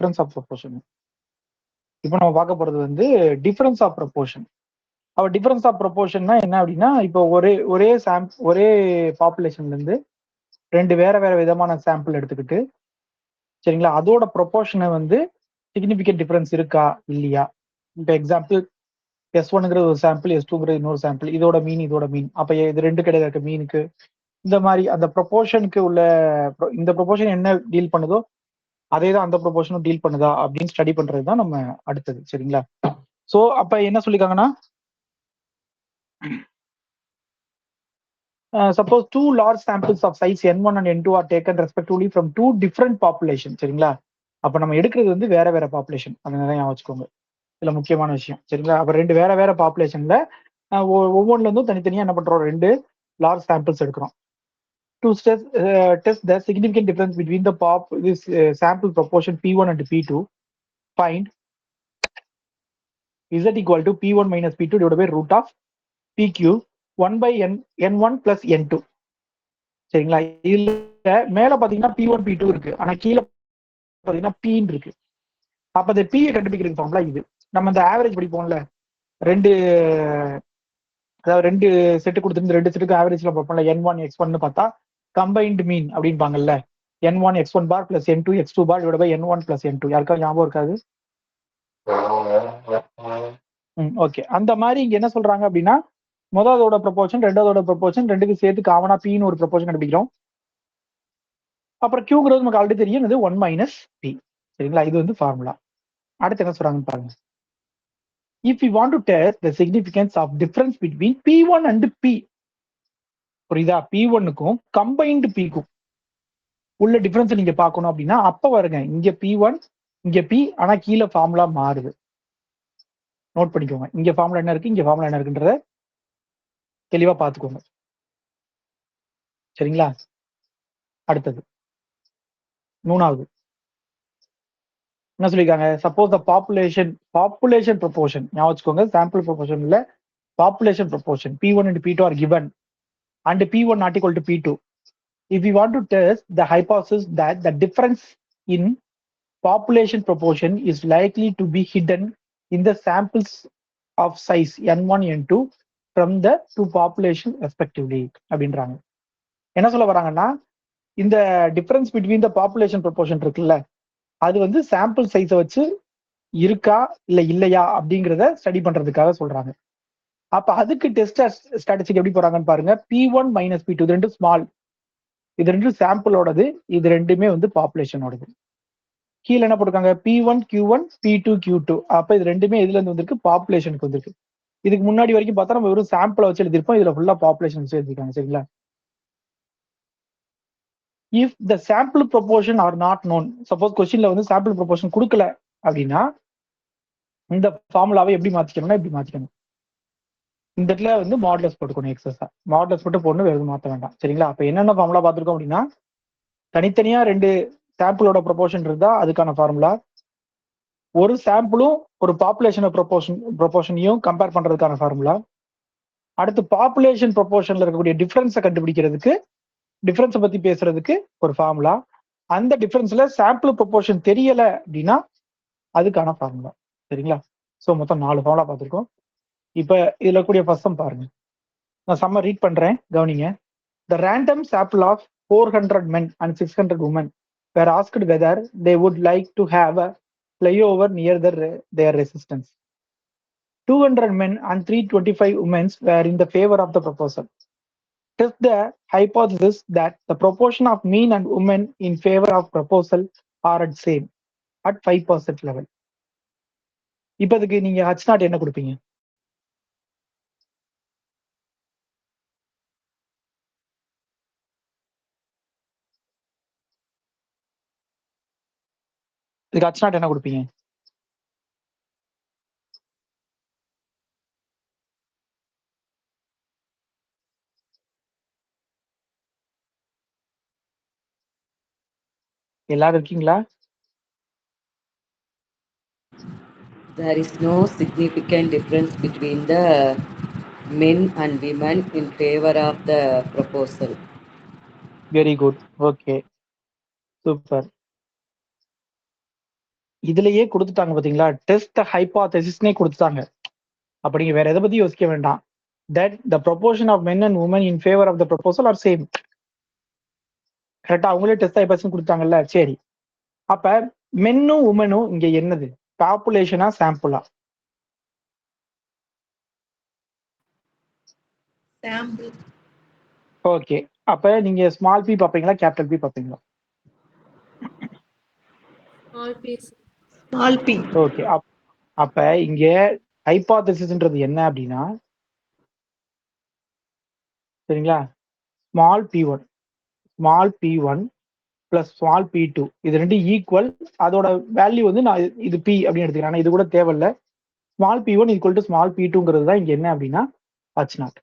Difference of proportion. இப்போ நம்ம பார்க்க போறது வந்து டிஃபரன்ஸ் ஆஃப் ப்ரொபோர்ஷன். அப்ப டிஃபரன்ஸ் ஆஃப் ப்ரொபோர்ஷன்னா என்ன அப்படின்னா, இப்போ ஒரே பாப்புலேஷன்ல இருந்து ரெண்டு வேற வேற விதமான சாம்பிள் எடுத்துக்கிட்டு, சரிங்களா, அதோட ப்ரொபோர்ஷனை வந்து சிக்னிபிகன்ட் டிஃபரன்ஸ் இருக்கா இல்லையா. இப்போ எக்ஸாம்பிள் S1ங்கிறது ஒரு சாம்பிள், S2ங்கிறது இன்னொரு சாம்பிள், இதோட மீன். அப்ப இது ரெண்டு கிடையாது இருக்க மீனுக்கு இந்த மாதிரி அந்த ப்ரொபோர்ஷனுக்கு உள்ள இந்த ப்ரொபோர்ஷன் என்ன டீல் பண்ணுதோ அதே தான் அந்த ப்ரொபோர்ஷனும் டீல் பண்ணுதா அப்படின்னு ஸ்டடி பண்றது தான் நம்ம அடுத்தது. சரிங்களா. சோ அப்ப என்ன சொல்லிருக்காங்கன்னா, suppose two large samples of size N1 and N2 are taken respectively from two different population. சரிங்களா. அப்ப நம்ம எடுக்கிறது வந்து வேற வேற பாப்புலேஷன், அதனால ஞாபகம் வச்சுக்கோங்க. இதுல முக்கியமான விஷயம். சரிங்களா. அப்ப ரெண்டு வேற வேற பாப்புலேஷன்ல ஒவ்வொன்றுல இருந்தும் தனித்தனியா என்ன பண்றோம், ரெண்டு லார்ஜ் சாம்பிள்ஸ் எடுக்கிறோம். To test the significant difference between the this sample proportion P1 and P2, find Z equal to P1 minus P2 divided by root of PQ 1 by N1 plus N2. சரிங்களா. இதுல மேல பாத்தீங்கன்னா P1 P2 இருக்கு, ஆனா கீழே பாத்தீங்கன்னா P இருக்கு. அப்ப இந்த P கண்டுபிடிக்கிறது ஃபார்முலா இது. நம்ம இந்த ஆவரேஜ் படிப்போம்ல, ரெண்டு அதாவது ரெண்டு செட்டு கொடுத்துருந்து ரெண்டு செட்டுக்கு ஆவரேஜ்ல பார்ப்போம்ல, N1 X1 பார்த்தா கம்பைன்டு மீன் அப்படின்பாங்கல்ல, N1 X1 bar plus N2 X2 bar divide by N1 plus N2. யாருக்காவது ஞாபகம் இருக்காது? ஓகே. அந்த மாதிரி இங்க என்ன சொல்றாங்க அப்படின்னா, முதலோட ப்ரொபோர்ஷன் ரெண்டாவதோட ப்ரொபோர்ஷன் ரெண்டுக்கு சேர்த்து காமனா Pன்னு ஒரு ப்ரொபோர்ஷன் கண்டுபிடிக்கிறோம். அப்புறம் Qங்கிறது நமக்கு ஆல்ரெடி தெரியும், இது 1 மைனஸ் P. சரிங்களா. இது வந்து ஃபார்முலா. அடுத்து என்ன சொல்றாங்கன்னு பாருங்க. If we want to test the significance of difference between P1 and P, புரியுதா, P1க்கும் கம்பைன்டு Pக்கும் உள்ள டிஃபரன்ஸ் நீங்க பார்க்கணும் அப்படின்னா அப்ப வருங்க, இங்க P1 இங்க P, ஆனா கீழே ஃபார்முலா மாறுது. நோட் பண்ணிக்கோங்க, இங்க ஃபார்முலா என்ன இருக்கு, இங்க ஃபார்முலா என்ன இருக்குன்றத தெளிவா பார்த்துக்கோங்க. சரிங்களா. அடுத்தது மூணாவது என்ன சொல்லிருக்காங்க, சப்போஸ் த பாப்புலேஷன் ப்ரொபோர்ஷன், ஞாபகம் வச்சுக்கோங்க, சாம்பிள் ப்ரொபோர்ஷன் இல்ல, population proportion P1 and P2 are given and P1 not equal to P2. If we want to test the hypothesis that the difference in population proportion is likely to be hidden in the samples of size N1 N2 from the two population respectively அப்படின்றாங்க. என்ன சொல்ல வராங்கன்னா, இந்த difference between the population proportion இருக்குல்ல, அது வந்து sample சைஸை வச்சு இருக்கா இல்ல இல்லையா அப்படிங்கிறத ஸ்டடி பண்றதுக்காக சொல்றாங்க. அப்ப அதுக்கு டெஸ்ட் ஸ்டாட்டிஸ்டிக் எப்படி போறாங்கன்னு பாருங்க. P1 மைனஸ் P2 இது ரெண்டு ஸ்மால், இது ரெண்டு சாம்பிளோடது, இது ரெண்டுமே வந்து பாப்புலேஷனோடது. கீழே என்ன போட்டிருக்காங்க, P1 Q1 P2 Q2. அப்ப இது ரெண்டுமே எதுல இருந்து வந்திருக்கு, பாப்புலேஷனுக்கு வந்திருக்கு. இதுக்கு முன்னாடி வரைக்கும் பார்த்தா நம்ம வெறும் சாம்பிளை வச்சு எழுதிருப்போம், இதுல ஃபுல்லா பாப்புலேஷன் வச்சு எழுதிருக்காங்க. சரிங்களா. If the sample proportion are not known, suppose கொஸ்டின்ல வந்து சாம்பிள் ப்ரொபோர்ஷன் கொடுக்கல அப்படின்னா இந்த ஃபார்முலாவை எப்படி மாத்திக்கணும்னா இப்படி மாத்திக்கணும். இந்த இடத்துல வந்து மாடுலஸ் போட்டுக்கணும், எக்ஸஸா மாடுலஸ் போட்டு போடணும், வேறு எதுவும் மாற்ற வேண்டாம். சரிங்களா. அப்ப என்னென்ன ஃபார்முலா பார்த்துருக்கோம் அப்படின்னா, தனித்தனியா ரெண்டு சாம்பிளோட ப்ரொபோர்ஷன் இருந்தா அதுக்கான ஃபார்முலா, ஒரு சாம்பிளும் ஒரு பாப்புலேஷன் ப்ரொபோர்ஷனையும் கம்பேர் பண்றதுக்கான ஃபார்முலா, அடுத்து பாப்புலேஷன் ப்ரொபோர்ஷன்ல இருக்கக்கூடிய டிஃபரன்ஸை கண்டுபிடிக்கிறதுக்கு, டிஃபரன்ஸை பத்தி பேசுறதுக்கு ஒரு ஃபார்முலா, அந்த டிஃபரன்ஸ்ல சாம்பிள் ப்ரொபோர்ஷன் தெரியல அப்படின்னா அதுக்கான ஃபார்முலா. சரிங்களா. ஸோ மொத்தம் 4 ஃபார்முலா பார்த்துருக்கோம். இப்ப இதுல கூடிய ஃபர்ஸ்ட் சம் பாருங்க. நான் சம்ம ரீட் பண்றேன், கவனிங்க. The random sample of 400 men and 600 women were asked whether they would like to have a flyover near their residence. 200 men and 325 women were in the favor of the proposal. Test the hypothesis that the proportion of men and women in favor of proposal are at same at 5% level. இப்ப இதுக்கு நீங்க H not என்ன கொடுப்பீங்க? இதுக்கு H not என்ன கொடுப்பீங்க? எல்லாரும் இருக்கீங்களா? There is no significant difference between the men and women in favor of the proposal. Very good. Okay. Super. இதுலயே கொடுத்துட்டாங்க பாத்தீங்களா, டெஸ்ட் ஹைபாதசிஸ்னே கொடுத்துட்டாங்க. அப்ப நீங்க வேற எதை பத்தி யோசிக்க வேண்டாம். that the proportion of men and women in favor of the proposal are same. கரெக்டா அவங்களே டெஸ்ட் ஹைபாதசிஸ் கொடுத்தாங்கல்ல. சரி, அப்ப மென்னும் உமனும் இங்க என்னது, பாப்புலேஷனா சாம்பிளா? சாம்பிள். ஓகே, அப்ப நீங்க ஸ்மால் பி பாப்பீங்களா கேபிட்டல் பி பாப்பீங்களா? Small p. ஓகே, அப்ப இங்க ஹைபாதசிஸ்ன்றது என்ன அப்படின்னா, சரிங்களா, small p one small p one plus small p two இது ரெண்டு ஈக்குவல். அதோட வேல்யூ வந்து நான் இது பி அப்படின்னு எடுத்துக்கிறேன். ஆனா இது கூட தேவையில்ல. Small p one equal to small p டூங்கிறது தான் இங்க என்ன அப்படின்னா ஹச் நாட்.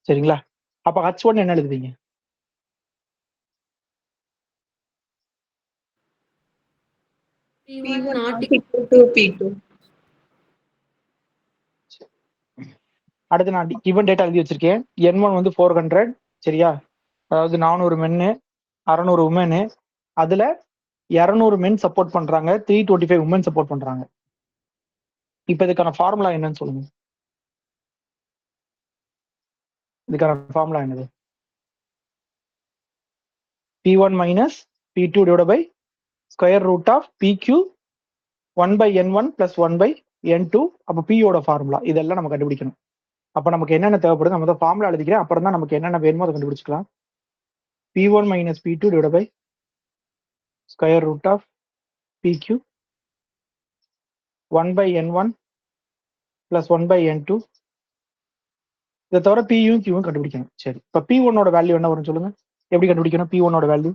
சரிங்களா, அப்ப ஹச் ஒன் என்ன எழுதுவீங்க? P1 not equal to P2. அடுத்து நான் கிவன் டேட்டா எழுதி வச்சிருக்கேன். N1 வந்து 400. சரியா, அதாவது 400 மென்னு 600 உமனு. அதுல 200 மென் சப்போர்ட் பண்றாங்க, 325 உமன் சப்போர்ட் பண்றாங்க. இப்ப இதுக்கான ஃபார்முலா என்னன்னு சொல்லுங்க. இதுக்கான ஃபார்முலா என்னது? P1 minus P2 divided by square root of PQ 1 by N1 plus 1 by N2. அப்போ P யோட ஃபார்முலா இதெல்லாம் நம்ம கண்டுபிடிக்கணும். அப்ப நமக்கு என்னென்ன தேவைப்படுது, நம்ம தான் ஃபார்முலா எழுதிக்கிறேன். அப்புறம் தான் நமக்கு என்னென்ன வேணுமோ அதை கண்டுபிடிச்சிக்கலாம். P1 minus P2 divided by square root of PQ 1 by N1 plus 1 by N2. இதை தவிர பியும் கியூவும் கண்டுபிடிக்கணும். சரி, இப்போ P1 ஓட வேல்யூ என்ன வரும் சொல்லுங்க. எப்படி கண்டுபிடிக்கணும் P1 ஓட வேல்யூ?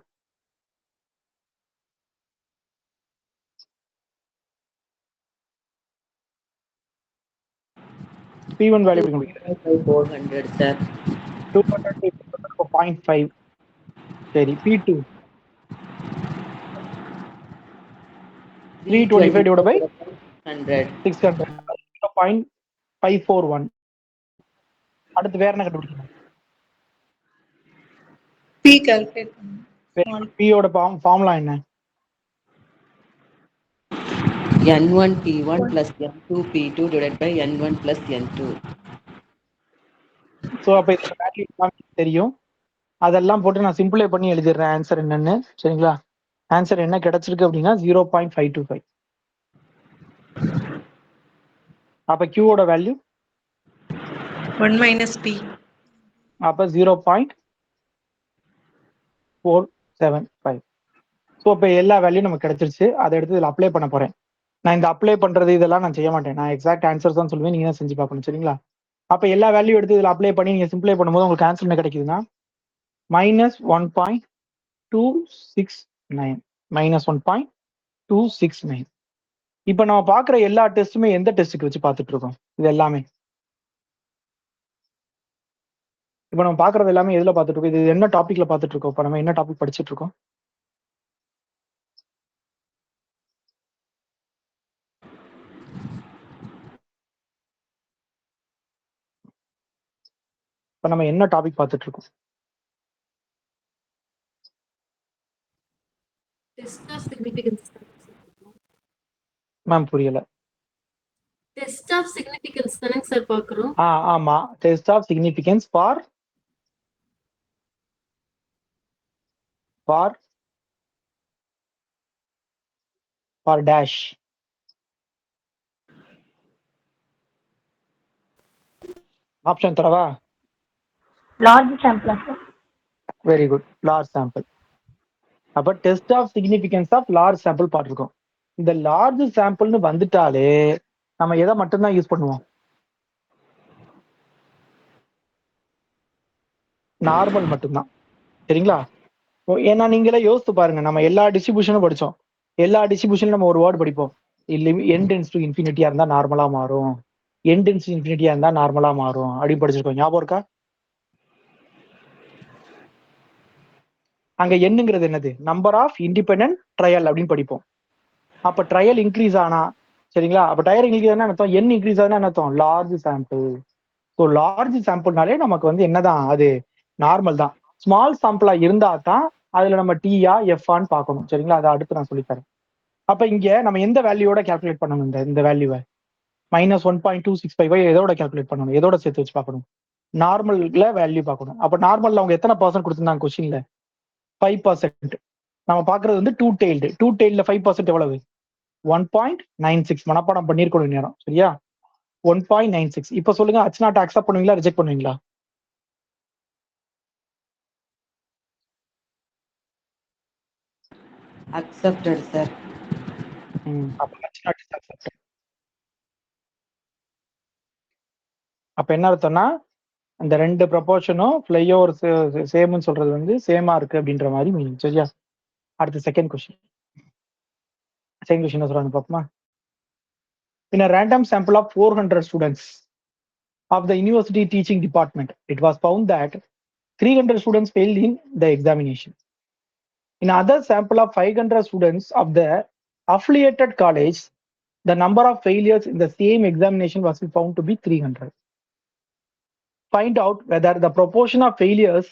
P1 வேல்யூ எப்படி கண்டுபிடிக்கிறது? 400 சார். 200 0.5. சரி, P2 325 divided by 100. 600 0.541. அடுத்து வேற என்ன கண்டுபிடிக்கணும்? P calculate பண்ணு. P யோட ஃபார்முலா என்ன? N1 P1 plus N2 P2 divided by N1 plus N2. So அப்போ இதோட வேல்யூ தெரியும். அதெல்லாம் போட்டு நான் சிம்பிளை பண்ணி எழுதிடுறேன் ஆன்சர் என்னன்னு. சரிங்களா, ஆன்சர் என்ன கிடைச்சிருக்கு அப்படின்னா 0.525. அப்ப Qவோட வேல்யூ 1 minus P. அப்ப 0.475. ஸோ இப்போ எல்லா வேல்யூ நமக்கு கிடைச்சிருச்சு. அதை எடுத்து இதில் அப்ளை பண்ண போறேன். நான் இந்த அப்ளை பண்றது இதெல்லாம் நான் செய்ய மாட்டேன். நான் எக்ஸாக்ட் ஆன்சர் தான் சொல்லுவேன், நீங்க தான் செஞ்சு பார்க்கணும். சரிங்களா, அப்ப எல்லா வேல்யூ எடுத்து இதில் அப்ளை பண்ணி நீங்க சிம்பிளை பண்ணும்போது உங்களுக்கு ஆன்சர் என்ன கிடைக்குதுன்னா -1.269. -1.269. இப்ப நம்ம பாக்குற எல்லா டெஸ்ட்டுமே எந்த டெஸ்ட்டுக்கு வச்சு பார்த்துட்டு இருக்கோம்? இது எல்லாமே இப்ப நம்ம பாக்குறது எல்லாமே எதுல பார்த்துட்டு இருக்கோம்? இது என்ன டாபிக்ல பார்த்துட்டு இருக்கோம்? இப்ப நம்ம என்ன டாபிக் படிச்சுட்டு இருக்கோம்? இப்ப நம்ம என்ன டாபிக் பார்த்துட்டு இருக்கோம்? Test of significance. மேம் புரியல. டெஸ்ட் ஆஃப் சிக்னிஃபிகன்ஸ் தானே சார் பார்க்குறோம்? ஆமா, test of significance for dash. Option தரவா? Large sample. Very good, large sample. அப்ப test of significance of large sample பார்த்துருக்கோம். இந்த லார்ஜ் சாம்பிள்னு வந்துட்டாலே நம்ம எதை மட்டும்தான் யூஸ் பண்ணுவோம்? நார்மல் மட்டும்தான். சரிங்களா, ஏன்னா நீங்களே யோசித்து பாருங்க, நம்ம எல்லா டிஸ்ட்ரிபியூஷனும் படிச்சோம். எல்லா டிஸ்ட்ரிபியூஷனும் நம்ம ஒரு வேர்டு படிப்போம், என் டென்ஸ் டு இன்ஃபினிட்டியா இருந்தா நார்மலா மாறும், என் டென்ஸ் இன்ஃபினிட்டியா இருந்தா நார்மலா மாறும் அப்படின்னு படிச்சிருக்கோம். ஞாபகம் இருக்கா? அங்க என்னங்கிறது என்னது? நம்பர் ஆஃப் இண்டிபெண்டன்ட் ட்ரையல் அப்படின்னு படிப்போம். அப்ப ட்ரையல் இன்க்ரீஸ் ஆனா, சரிங்களா, அப்ப ட்ரையல் இன்க்ரீஸ் ஆனா அர்த்தம், என் இன்க்ரீஸ் ஆனா என்ன அர்த்தம்? Large sample. ஸோ லார்ஜ் சாம்பிள்னாலே நமக்கு வந்து என்னதான், அது நார்மல் தான். ஸ்மால் சாம்பிளா இருந்தா தான் அதுல நம்ம டியா எஃப்ஆன்னு பார்க்கணும். சரிங்களா, அதை அடுத்து நான் சொல்லித்தரேன். அப்ப இங்க நம்ம எந்த வேல்யூவோட கால்குலேட் பண்ணணும்? இந்த வேல்யூவை -1.265 எதோட கால்குலேட் பண்ணணும்? எதோட சேர்த்து வச்சு பார்க்கணும்? நார்மல்ல வேல்யூ பார்க்கணும். அப்ப நார்மல்ல அவங்க எத்தனை பர்சன்ட் கொடுத்துருந்தாங்க கொஸ்டின்ல? 5%. நம்ம பாக்குறது வந்து டூ டெய்ல்டு. டூ டெய்ல்ல 5% எவ்வளவு? 1.96. மனப்பாடம் பண்ணிருக்கணும் நேரம், சரியா? 1.96. இப்ப சொல்லுங்க, H0 அக்செப்ட் பண்ணுவீங்களா, ரிஜெக்ட் பண்ணுவீங்களா? Accepted sir. அப்ப H0 is accepted. அப்ப என்ன அர்த்தம்னா, அந்த ரெண்டு ப்ரொபோர்ஷனும் ஃப்ளைஓவர் சேம்னு சொல்றது வந்து சேமா இருக்கு அப்படின்ற மாதிரி மீனிங், சரியா? அடுத்து செகண்ட் கொஸ்டின். செகண்ட் கொஸ்டின் என்ன சொல்றாங்க பாப்போமா? In a random sample of 400 students of the university teaching department, it was found that 300 students failed in the examination. In other sample of 500 students of the affiliated college, the number of failures in the same examination was found to be 300. Find out whether the proportion of failures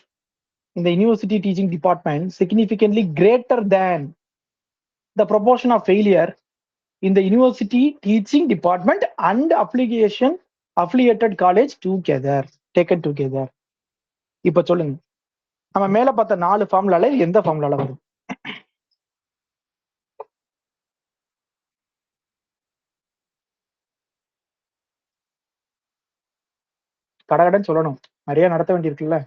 in the university teaching department significantly greater than the proportion of failure in the university teaching department and affiliated college together, taken together. இப்ப சொல்லுங்க, நம்ம மேல பார்த்த 4 ஃபார்முலால எந்த ஃபார்முலால வரும்? கடகடன்னு சொல்லணும், நிறைய நடத்த வேண்டியிருக்குல்ல.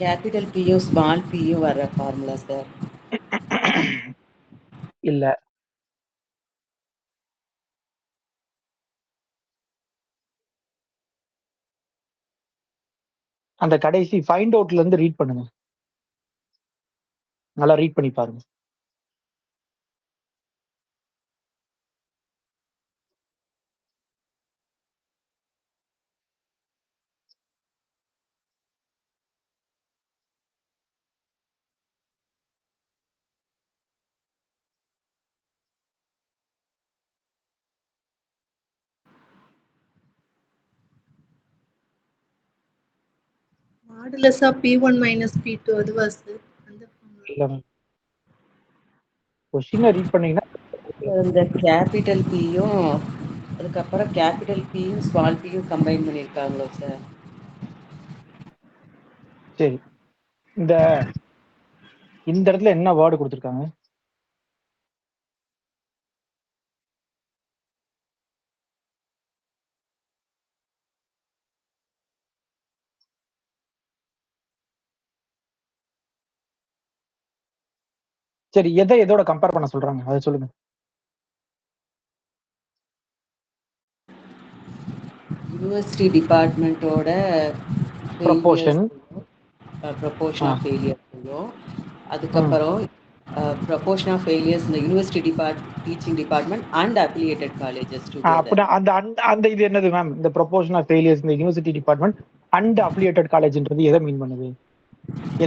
கேபிட்டல் பியும் ஸ்மால் பியும் வர்ற ஃபார்முலா சார். இல்ல, அந்த கடைசி ஃபைண்ட் அவுட்ல இருந்து ரீட் பண்ணுங்க, நல்லா ரீட் பண்ணி பாருங்க. Modulus of P1 minus P2 அதுவா சார்? அந்த formula. இல்ல, கொஸ்டினை ரீட் பண்ணீங்கன்னா இந்த கேபிட்டல் பியும் அதுக்கப்புறம் கேபிட்டல் பியும் ஸ்மால் பியும் கம்பைன் பண்ணியிருக்காங்களோ சார்? சரி. இந்த இந்த இடத்துல என்ன வேர்டு கொடுத்துருக்காங்க? சரி, எதை எதோட கம்பேர் பண்ண சொல்றாங்க அதை சொல்லுங்க. யூனிவர்சிட்டி டிபார்ட்மெண்ட்டோட ப்ரொபோர்ஷன். ப்ரொபோர்ஷன் ஆஃப் ஃபெயிலியர்ஸையும் அதுக்கப்புறம் ப்ரொபோர்ஷன் ஆஃப் ஃபெயிலியர்ஸ் இந்த university teaching department and affiliated colleges அப்படின்னா அந்த அந்த அந்த இது என்னது மேம்? இந்த ப்ரொபோர்ஷன் ஆஃப் ஃபெயிலியர்ஸ் இந்த யூனிவர்சிட்டி டிபார்ட்மெண்ட் அண்ட் அஃபிலியேட்டட் காலேஜ்ன்றது எதை மீன் பண்ணுது?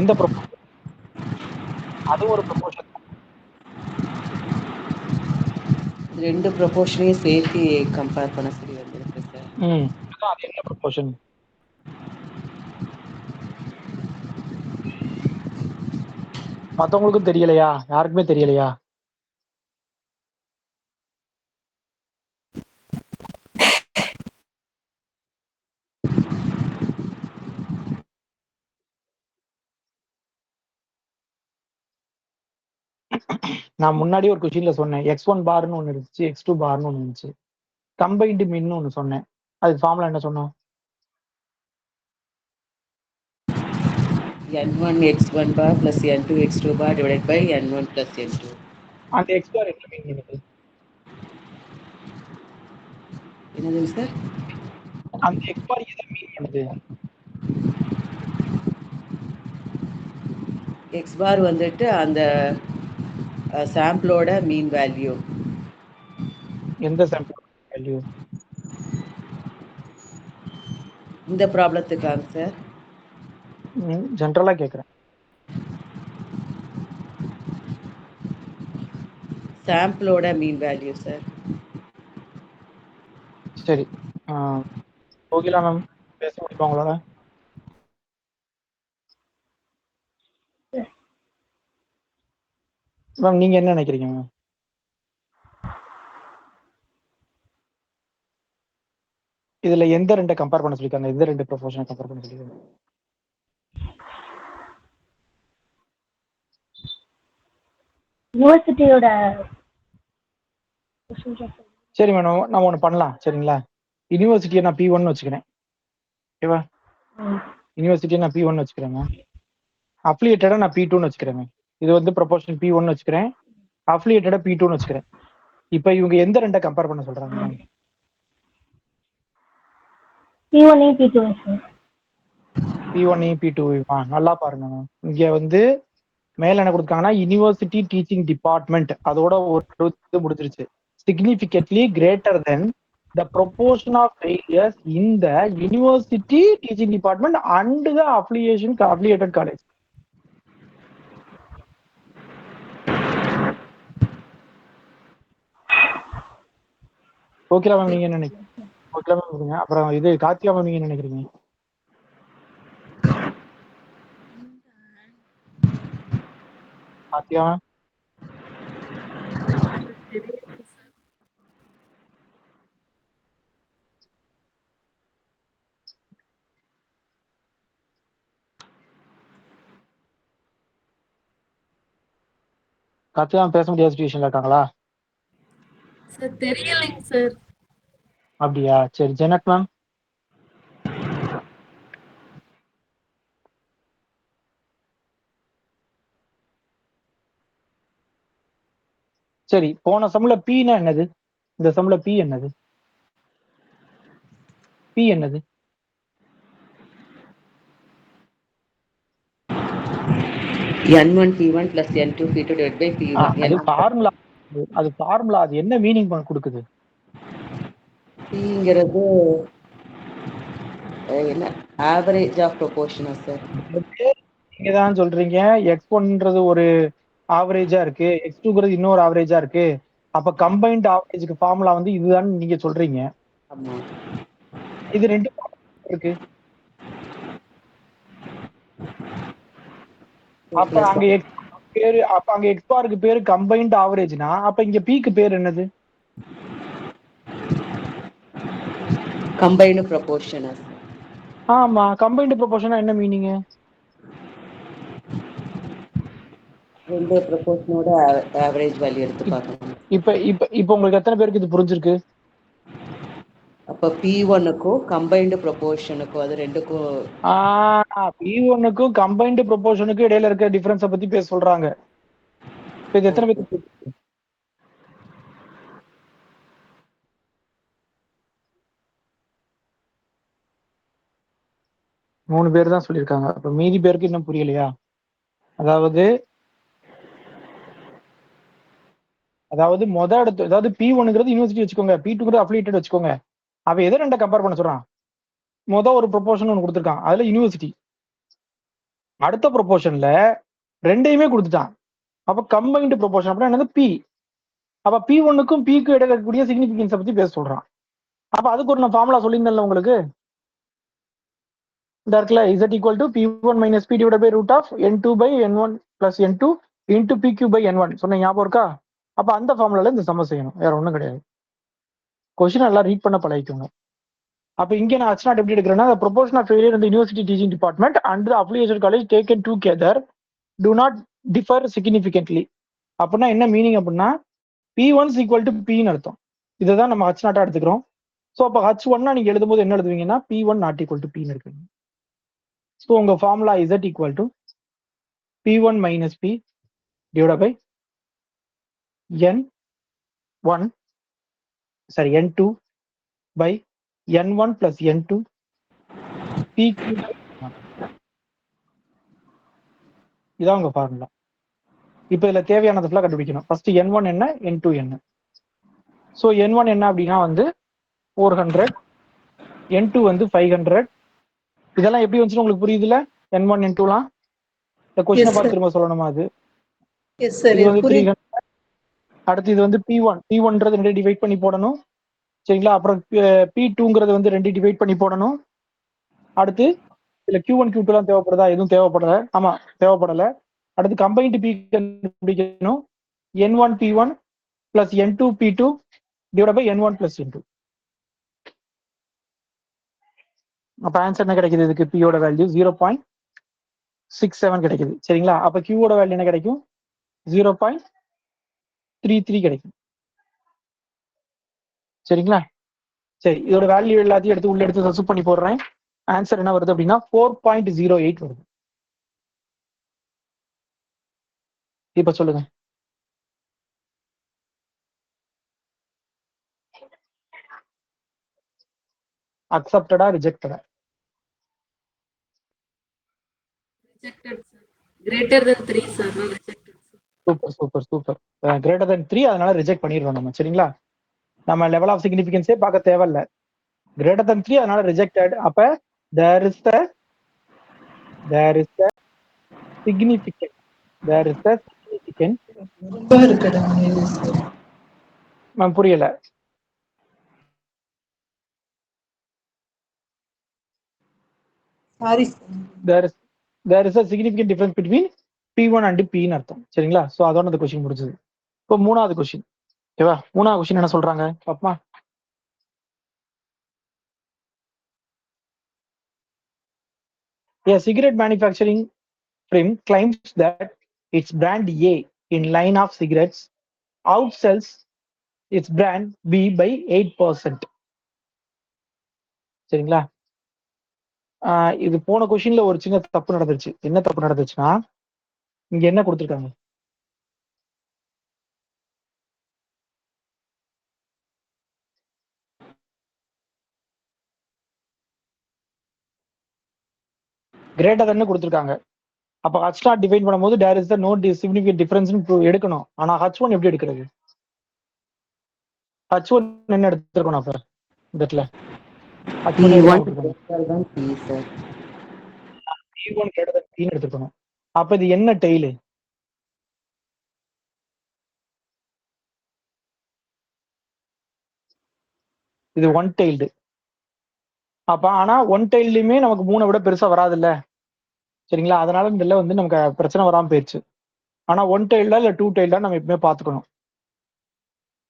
எந்த ப்ரொபோர்ஷன்? அதுவும் ஒரு ப்ரொபோர்ஷன். ரெண்டு ப்ரொபோர்ஷனையும் சேர்த்து கம்பேர் பண்ண சொல்லி வந்திருக்கு சார். அது என்ன ப்ரொபோர்ஷன்? மத்தவங்களுக்கும் தெரியலையா? யாருக்குமே தெரியலையா? நான் முன்னாடி ஒரு கொஸ்டின்ல சொன்னேன், X1 பார்னு ஒன்று இருந்துச்சு, X2 பார்னு ஒன்று இருந்துச்சு, கம்பைன்டு மின்னு ஒன்று சொன்னேன். அதுக்கு ஃபார்முலா என்ன சொன்னோம்? N1 X1 bar plus N2 X2 bar divided by N1 plus N2. அந்த X பார் என்ன மீன் பண்ணுது? என்னதுங்க சார்? அந்த X பார் எதை மீன் பண்ணுது? X bar வந்துட்டு அந்த சாம்பிளோட மீன் வேல்யூ. எந்த சாம்பிள் வேல்யூ? இந்த ப்ராப்ளத்துக்காங்க சார். ஜென்ரலா கேட்குறேன். சாம்பிளோட மீன் வேல்யூ சார். சரி, கோகிலா மேம் பேச முடியுமா உங்களால? மேம் நீங்க என்ன நினைக்கிறீங்க மேம்? இதுல எந்த ரெண்டை கம்பேர் பண்ண சொல்லிருக்காங்க? எந்த ரெண்டு ப்ரொபோர்ஷனை கம்பேர் பண்ண சொல்லிருக்காங்க? யூனிவர்சிட்டியோட சரி மேடம், நம்ம ஒன்று பண்ணலாம் சரிங்களா? யூனிவர்சிட்டியை நான் P1 வச்சுக்கிறேன், ஓகேவா? யூனிவர்சிட்டியை நான் P1 வச்சுக்கிறேன் மேம். அஃபிலியேட்டடா நான் P2 வச்சுக்கிறேன் மேம். இது வந்து ப்ரொபோர்ஷன் P1 வச்சுக்கிறேன், அஃபிலியேட்டடா P2 வச்சுக்கிறேன். இப்போ இவங்க எந்த ரெண்டை கம்பேர் பண்ண சொல்றாங்க ma'am? P1 P2 P1 P2. நல்லா பாருங்க மேம். இங்க வந்து மேல என்ன கொடுத்தாங்கன்னா யூனிவர்சிட்டி டீச்சிங் டிபார்ட்மெண்ட், அதோட ஒரு இது முடிஞ்சிருச்சு. Significantly greater than the proportion of failures in the university teaching department and the affiliated college. ஓகேலா மேம் நீங்க என்ன நினைக்கிறீங்க? ஓகேலா மேம் இருங்க. அப்புறம் இது கார்த்திகா மேம் நீங்க என்ன நினைக்கிறீங்க? கார்த்திகா மேம் கார்த்திகா மேம் பேச முடியாத சுச்சுவேஷன்ல இருக்காங்களா? சார் தெரியலைங்க சார். அப்படியா? சரி, ஜெனட் மேம். சரி, போன சம்ல Pனா என்னது? இந்த சம்ல P என்னது? P என்னது? N1 P1 plus N2 P2 divided by P1. அது ஃபார்முலா. அது ஃபார்முலா. அது என்ன மீனிங் கொடுக்குது? Pங்கிறது என்ன ஆவரேஜ் ஆஃப் ப்ரொபோர்ஷனா சார்? நீங்க தான் சொல்றீங்க x1ன்றது ஒரு ஆவரேஜா இருக்கு, x2ங்கிறது இன்னொரு ஆவரேஜா இருக்கு. அப்ப கம்பைன்ட் ஆவரேஜ்க்கு ஃபார்முலா வந்து இதுதான் நீங்க சொல்றீங்க. ஆமா. இது ரெண்டு இருக்கு. அப்ப அங்க x பேரு, அப்ப அங்க x பாருக்கு பேரு கம்பைன்ட் ஆவரேஜ்னா அப்ப இங்க p க்கு பேர் என்னது? கம்பைன்டு ப்ரொபோர்ஷனா? ஆமா, கம்பைன்ட் ப்ரொபோர்ஷனா என்ன மீனிங்? ரெண்டு ப்ரொபோர்ஷனோட ஆவரேஜ் வேல்யூ எடுத்து பார்க்கணும். இப்ப இப்ப இப்ப உங்களுக்கு எத்தனை பேருக்கு இது புரிஞ்சிருக்கு? அப்ப P1க்கும் கம்பைன்டு ப்ரொபோர்ஷனுக்கும் அது ரெண்டுக்கும் P1க்கும் கம்பைன்டு ப்ரொபோர்ஷனுக்கும் இடையில இருக்க டிஃபரன்ஸை பத்தி பேச சொல்றாங்க. இது எத்தனை பேருக்கு? 3 பேர் தான் சொல்லியிருக்காங்க. அப்ப மீதி பேருக்கு இன்னும் புரியலையா? அதாவது இடத்து, அதாவது P1ங்கிறது யூனிவர்சிட்டி வச்சுக்கோங்க, P2ங்கிறது அஃபிலியேட்டட் வச்சுக்கோங்க. அவ எதை ரெண்ட கம்பேர் பண்ண சொல்றான்? ஒரு ப்ரொபோர்ஷன் ஒன்று கொடுத்துருக்கான், அதுல யூனிவர்சிட்டி. அடுத்த ப்ரொபோர்ஷன்ல ரெண்டையுமே கொடுத்துட்டான். அப்ப கம்பைன்டு ப்ரொபோர்ஷன் அப்படின்னா என்னது? P. அப்ப P1க்கும் P க்கும் இடையில இருக்கக்கூடிய சிக்னிபிகன்ஸை பத்தி பேச சொல்றான். அப்ப அதுக்கு ஒரு நான் ஃபார்முலா சொல்லியிருந்தேன்ல உங்களுக்கு, இந்த இடத்துல Z equal to P1 minus P divided by root of N2 by N1 plus N2 into PQ by N1 சொன்ன ஞாபகம் இருக்கா? அப்ப அந்த ஃபார்முலால இந்த சம செய்யணும், வேற ஒண்ணும் கிடையாது. கொஸ்டின் எல்லாம் ரீட் பண்ண பழகிக்கோங்க. அப்ப இங்க நான் H0 எப்படி எடுக்கிறேன்னா, the proportion of failure in the university teaching department and the affiliated college taken together do not differ significantly. அப்படின்னா என்ன மீனிங் அப்படின்னா P1 is equal to P ன்னு அர்த்தம். இதை தான் நம்ம H0 எடுத்துக்கிறோம். ஸோ அப்போ H1 நீங்க எழுதும்போது என்ன எழுதுவீங்கன்னா P1 not equal to P ன்னு எடுப்பீங்க. ஸோ உங்க formula Z equal to P1 minus P divided by N2 by N1 plus N2 PQ by N1. இதான் உங்க ஃபார்முலா. இப்போ இதுல தேவையானது ஃபுல்லா கண்டுபிடிக்கணும். ஃபர்ஸ்ட் N1 என்ன, N2 என்ன. ஸோ N1 என்ன அப்படின்னா வந்து 400, N2 வந்து 500, இதெல்லாம் எப்படி வந்துச்சுன்னு உங்களுக்கு புரியுதுல்ல? N1 N2லாம் இந்த கொஸ்டினை Yes, பார்த்து sir. திரும்ப சொல்லணுமா? அது Yes, sir. இது வந்து புரியுது. 300. அடுத்து இது வந்து P1ன்றது 2 டிவைட் பண்ணி போடணும். சரிங்களா? அப்புறம் P2ங்கிறது வந்து 2 டிவைட் பண்ணி போடணும். அடுத்து இதுல Q1 Q2 தேவைப்படுதா? எதுவும் தேவைப்படல. ஆமா, தேவைப்படல. அடுத்து கம்பைன்டு P கண்டுபிடிக்கணும். N1 P1 plus N2 P2 divided by N1 plus N2. அப்ப ஆன்சர் என்ன கிடைக்குது? இதுக்கு P யோட வேல்யூ 0.67 கிடைக்குது. சரிங்களா? அப்ப Q யோட வேல்யூ என்ன கிடைக்கும்? 0.33 கிடைக்கும். சரிங்களா? சரி, இதோட வேல்யூ எல்லாத்தையும் எடுத்து உள்ள எடுத்து சப்ஸ்டிட் பண்ணி போடுறேன். ஆன்சர் என்ன வருது அப்படின்னா 4.08 வருது. இப்ப சொல்லுங்க. அக்செப்டடா ரிஜெக்டடா? Rejected, sir. Greater than 3, sir. No, rejected, sir. Super super super. Greater than 3, அதனால ரிஜெக்ட் பண்ணிடுறோம் நம்ம. சரிங்களா? நம்ம லெவல் ஆஃப் சிக்னிஃபிகன்ஸே பார்க்க தேவையில்ல. கிரேட்டர் தென் 3, அதனால ரிஜெக்டட். அப்ப there is the significant ரொம்ப இருக்குடா. மேம் புரியல. Sorry. there is a significant difference between P1 and P ன்னு அர்த்தம். சரிங்களா? சோ அதோட அந்த கொஸ்டின் முடிஞ்சது. இப்போ மூணாவது கொஸ்டின். ஓகேவா? மூணாவது கொஸ்டின் என்ன சொல்றாங்க பாப்போமா? A cigarette manufacturing firm claims that its brand A in line of cigarettes outsells its brand B by 8%. சரிங்களா? இது போன கொஸ்டின்ல ஒரு சின்ன தப்பு நடந்துச்சு. என்ன தப்பு நடந்துச்சுன்னா, இங்க என்ன கொடுத்துருக்காங்க? கிரேட்டர் தன் கொடுத்துருக்காங்க. அப்ப H0 டிஃபைன் பண்ணும்போது there is no significant difference எடுக்கணும். ஆனா H1 எப்படி எடுக்கிறது? H1 என்ன எடுத்துருக்கணும்? அப்ப இந்த இடத்துல H1 P1 greater than P, sir. P1 greater than P எடுத்துக்கணும். அப்ப இது என்ன டெய்லு? இது ஒன் டெய்ல்டு. அப்ப ஆனா ஒன் டெய்ல்லையுமே நமக்கு 3 விட பெருசா வராது இல்ல? சரிங்களா? அதனால இதுல வந்து நமக்கு பிரச்சனை வராம போயிடுச்சு. ஆனா ஒன் டெய்ல்டா இல்ல டூ டெய்ல்டா நம்ம எப்பவுமே பாத்துக்கணும்.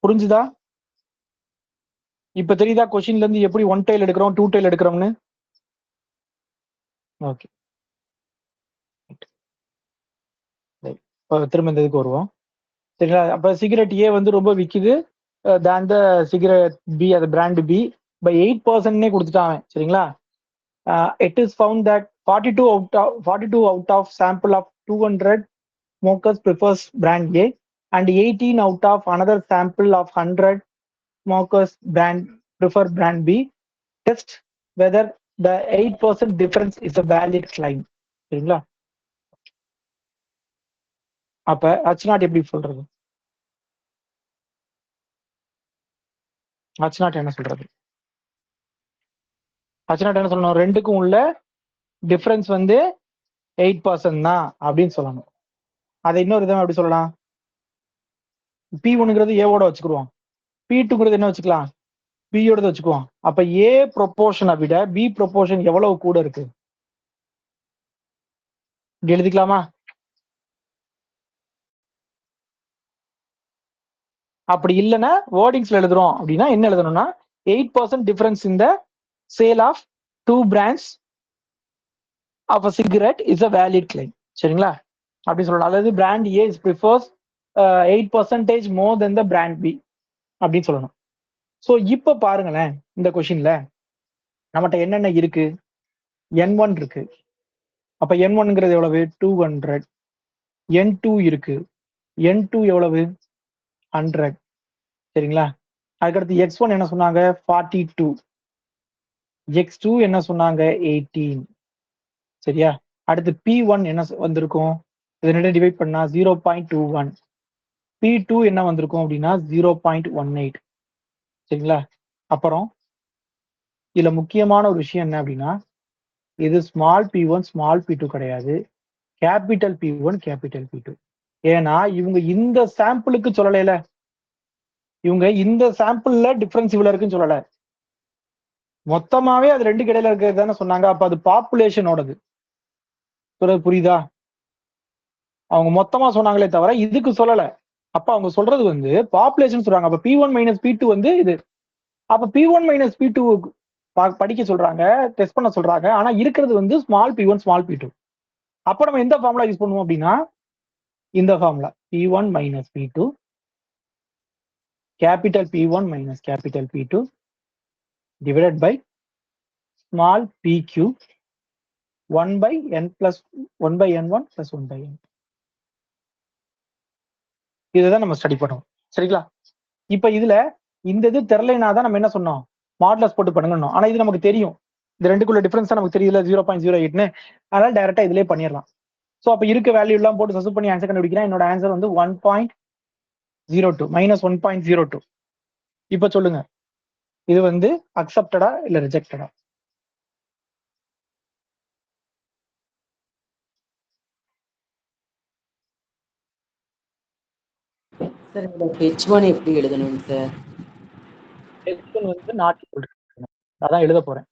புரிஞ்சுதா? இப்ப தெரியுதா கொஸ்டின்ல இருந்து எப்படி ஒன் டெய்ல் எடுக்கிறோம், டூ டெய்ல் எடுக்கிறோம்னு? ஓகே, திரும்ப இந்த இதுக்கு வருவோம். சரிங்களா? அப்ப சிகரெட் ஏ வந்து ரொம்ப விக்குது than the cigarette B, அது பிராண்ட் பி by 8% கொடுத்துட்டாங்க. சரிங்களா? It is found that 42 out of sample of 200 smokers prefers brand A and 18 out of another sample of 100 smokers prefer brand B. Test whether the 8% difference is a valid claim. சரிங்களா? அப்ப H0 எப்படி சொல்றது? H0 என்ன சொல்றது? H0 என்ன சொல்லணும்? ரெண்டுக்கும் உள்ள டிஃபரன்ஸ் வந்து 8% தான் அப்படின்னு சொல்லணும். அதை இன்னொரு விதமா எப்படி சொல்லலாம்? P1ங்கிறது ஏவோட வச்சுக்கிடுவோம், P2ங்கிறது என்ன வச்சுக்கலாம்? பியோட வச்சுக்குவோம். அப்ப ஏ ப்ரொபோர்ஷனை விட பி ப்ரொபோர்ஷன் எவ்வளவு கூட இருக்கு? இப்படி எழுதிக்கலாமா? அப்படி இல்லைன்னா வேர்டிங்ஸ்ல எழுதுறோம் அப்படின்னா என்ன எழுதணும்னா 8% டிஃபரன்ஸ் இந்த sale of two brands of a cigarette is a valid claim. சரிங்களா? அப்படி சொல்லலாம். அதாவது brand A is prefers 8% more than the brand B அப்படின்னு சொல்லணும். ஸோ இப்ப பாருங்களேன், இந்த கொஸ்டின்ல நம்மகிட்ட என்னென்ன இருக்கு? N1 இருக்கு. அப்ப N1ங்கிறது எவ்வளவு? 200. N2 இருக்கு. N2 எவ்வளவு? 100. சரிங்களா? அதுக்கடுத்து X1 என்ன சொன்னாங்க? 42. X2 என்ன சொன்னாங்க? 18. சரியா? அடுத்து P1 என்ன வந்திருக்கும்? இதனிட டிவைட் பண்ணா 0.21. P2 என்ன வந்திருக்கும் அப்படின்னா 0.18. சரிங்களா? அப்புறம் இதுல முக்கியமான ஒரு விஷயம் என்ன அப்படின்னா இது ஸ்மால் p1 ஸ்மால் p2 கிடையாது, கேபிட்டல் p1 கேபிட்டல் p2. ஏன்னா இவங்க இந்த சாம்பிளுக்கு சொல்லல, இவங்க இந்த சாம்பிள்ல டிஃபரன்ஸ் இவ்வளவு இருக்குன்னு சொல்லல, மொத்தமாவே அது ரெண்டு இடையில இருக்கிறது தானே சொன்னாங்க. அப்ப அது பாப்புலேஷனோடது. சொல்றது புரியுதா? அவங்க மொத்தமா சொன்னாங்களே தவிர இதுக்கு சொல்லல. அப்ப அவங்க சொல்றது வந்து பாப்புலேஷன் சொல்றாங்க. அப்ப p1 மைனஸ் p2 வந்து இது. அப்ப p1 மைனஸ் p2 படிக்க சொல்றாங்க, டெஸ்ட் பண்ண சொல்றாங்க. ஆனா இருக்கிறது வந்து ஸ்மால் p1 ஸ்மால் p2. அப்ப நம்ம எந்த ஃபார்முலா யூஸ் பண்ணுவோம் அப்படின்னா இந்த formula p1 minus p2 capital p1 minus capital p2 divided by small pq 1 by n plus 1 by n1 plus 1 by n. இதுதான் நம்ம ஸ்டடி பண்ணுவோம். சரிங்களா? இப்ப இதுல இந்த இது தெரியலைனா தான் நம்ம என்ன சொன்னோம், மாடுலஸ் போட்டு பண்ணுங்கணும். ஆனா இது நமக்கு தெரியும், இந்த ரெண்டுக்குள்ள டிஃபரன்ஸ் நமக்கு தெரியல 0.08ன்னு. அதனால டைரக்டா இதுலயே பண்ணிடலாம். ஸோ அப்ப இருக்க வேல்யூ எல்லாம் போட்டு சப்ஸ்டிட் பண்ணி ஆன்சர் கண்டுபிடிக்கிறேன். என்னோட ஆன்சர் வந்து 1.02 மைனஸ் 1.02. இப்ப சொல்லுங்க, இது வந்து அக்செப்டடா இல்ல ரிஜெக்டடா? சார் இந்த H1 எப்படி எழுதணும் சார்? H1 வந்து நாட் ஈக்குவல் டு, அதான் எழுத போறேன்.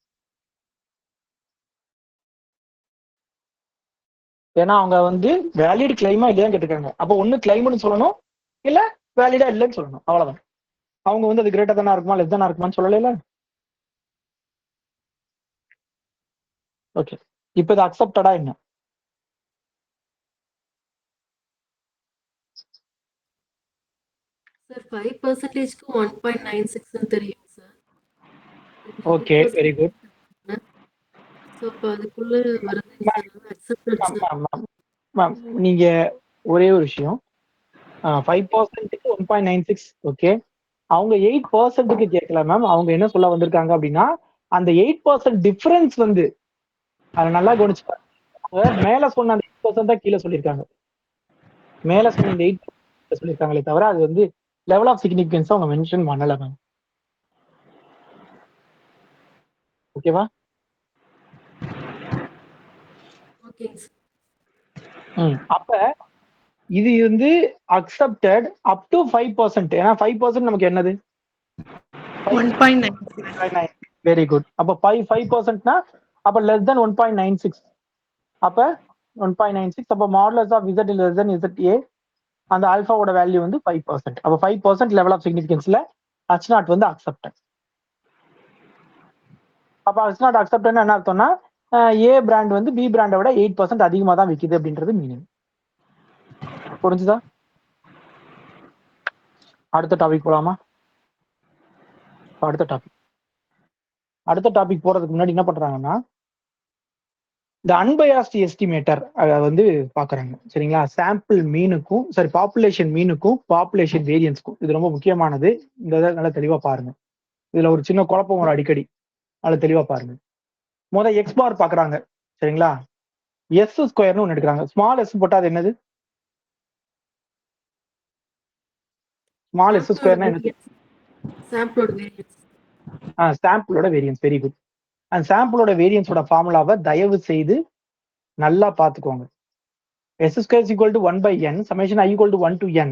ஏன்னா அவங்க வந்து வேலிட் கிளைமா இல்லையான்னு கேட்டிருக்காங்க. அப்போ ஒண்ணு கிளைம்னு சொல்லணும், இல்ல வேலிடா இல்லைன்னு சொல்லணும். அவ்வளவுதான். அவங்க வந்து அது கிரேட்டர் தானா இருக்குமா லெஸ் தானா இருக்குமான்னு சொல்லல. ஓகே, இப்போ இது அக்செப்டடா என்ன? சார் 5%க்கு 1.96 தெரியும் sir. Okay, very good. So அப்போ அதுக்குள்ள வருது சார், அக்செப்டட் சார். மேம் நீங்க ஒரே ஒரு விஷயம், 5%க்கு 1.96. ஓகே, அவங்க 8%க்கு கேட்கல மேம். அவங்க என்ன சொல்ல வந்திருக்காங்க அப்படின்னா அந்த 8% டிஃபரன்ஸ் வந்து அதை நல்லா கவனிச்சு மேல சொன்ன அந்த 8% தான் கீழே சொல்லியிருக்காங்க. மேல சொன்ன இந்த 8% சொல்லியிருக்காங்களே தவிர அது வந்து லெவல் ஆஃப் சிக்னிஃபிகன்ஸ் அவங்க மென்ஷன் பண்ணல மேம். ஓகேவா? ஓகேங்க சார். அப்ப இது வந்து அக்செப்டட் அப் டு 5%. ஏன்னா 5% நமக்கு என்னது 1.96. Very good. அப்ப 5%னா அப்ப லெஸ் தென் 1.96. அப்ப 1.96. அப்ப modulus of z less than za, அந்த ஆல்பாவோட வேல்யூ வந்து 5%. அப்ப 5% லெவல் ஆஃப் சிக்னிஃபிகன்ஸ்ல H0 வந்து அக்செப்டட். அப்ப H0 அக்செப்டட்னா என்ன அர்த்தம்னா ஏ பிராண்ட் வந்து பி பிராண்டை விட 8% அதிகமா தான் விக்குது அப்படின்றது மீனிங். புரிஞ்சுதா? அடுத்த டாபிக் போலாமா? அடுத்த டாபிக் போறதுக்கு முன்னாடி என்ன பண்றாங்கன்னா இந்த அன்பயாஸ்ட் எஸ்டிமேட்டர் அதை வந்து பாக்குறாங்க. சரிங்களா? சாம்பிள் மீனுக்கும் பாப்புலேஷன் மீனுக்கும் பாப்புலேஷன் வேரியன்ஸ்க்கும் இது ரொம்ப முக்கியமானது. இந்த இதை நல்லா தெளிவா பாருங்க. இதுல ஒரு சின்ன குழப்பம் ஒரு அடிக்கடி, அதை தெளிவா பாருங்க. முதல் எக்ஸ் பார் பாக்குறாங்க. சரிங்களா? எஸ் ஸ்கொயர்னு ஒன்று எடுக்கிறாங்க. ஸ்மால் எஸ் போட்டா அது என்னது? ஸ்மால் எஸ் ஸ்கொயர்னா என்னது? சாம்பிளோட வேரியன்ஸ். சாம்பிளோட வேரியன்ஸ். Very good. அந்த சாம்பிளோட வேரியன்ஸோட ஃபார்முலாவை தயவு செய்து நல்லா பார்த்துக்கோங்க. S square is equal to 1 by n summation I equal to 1 to n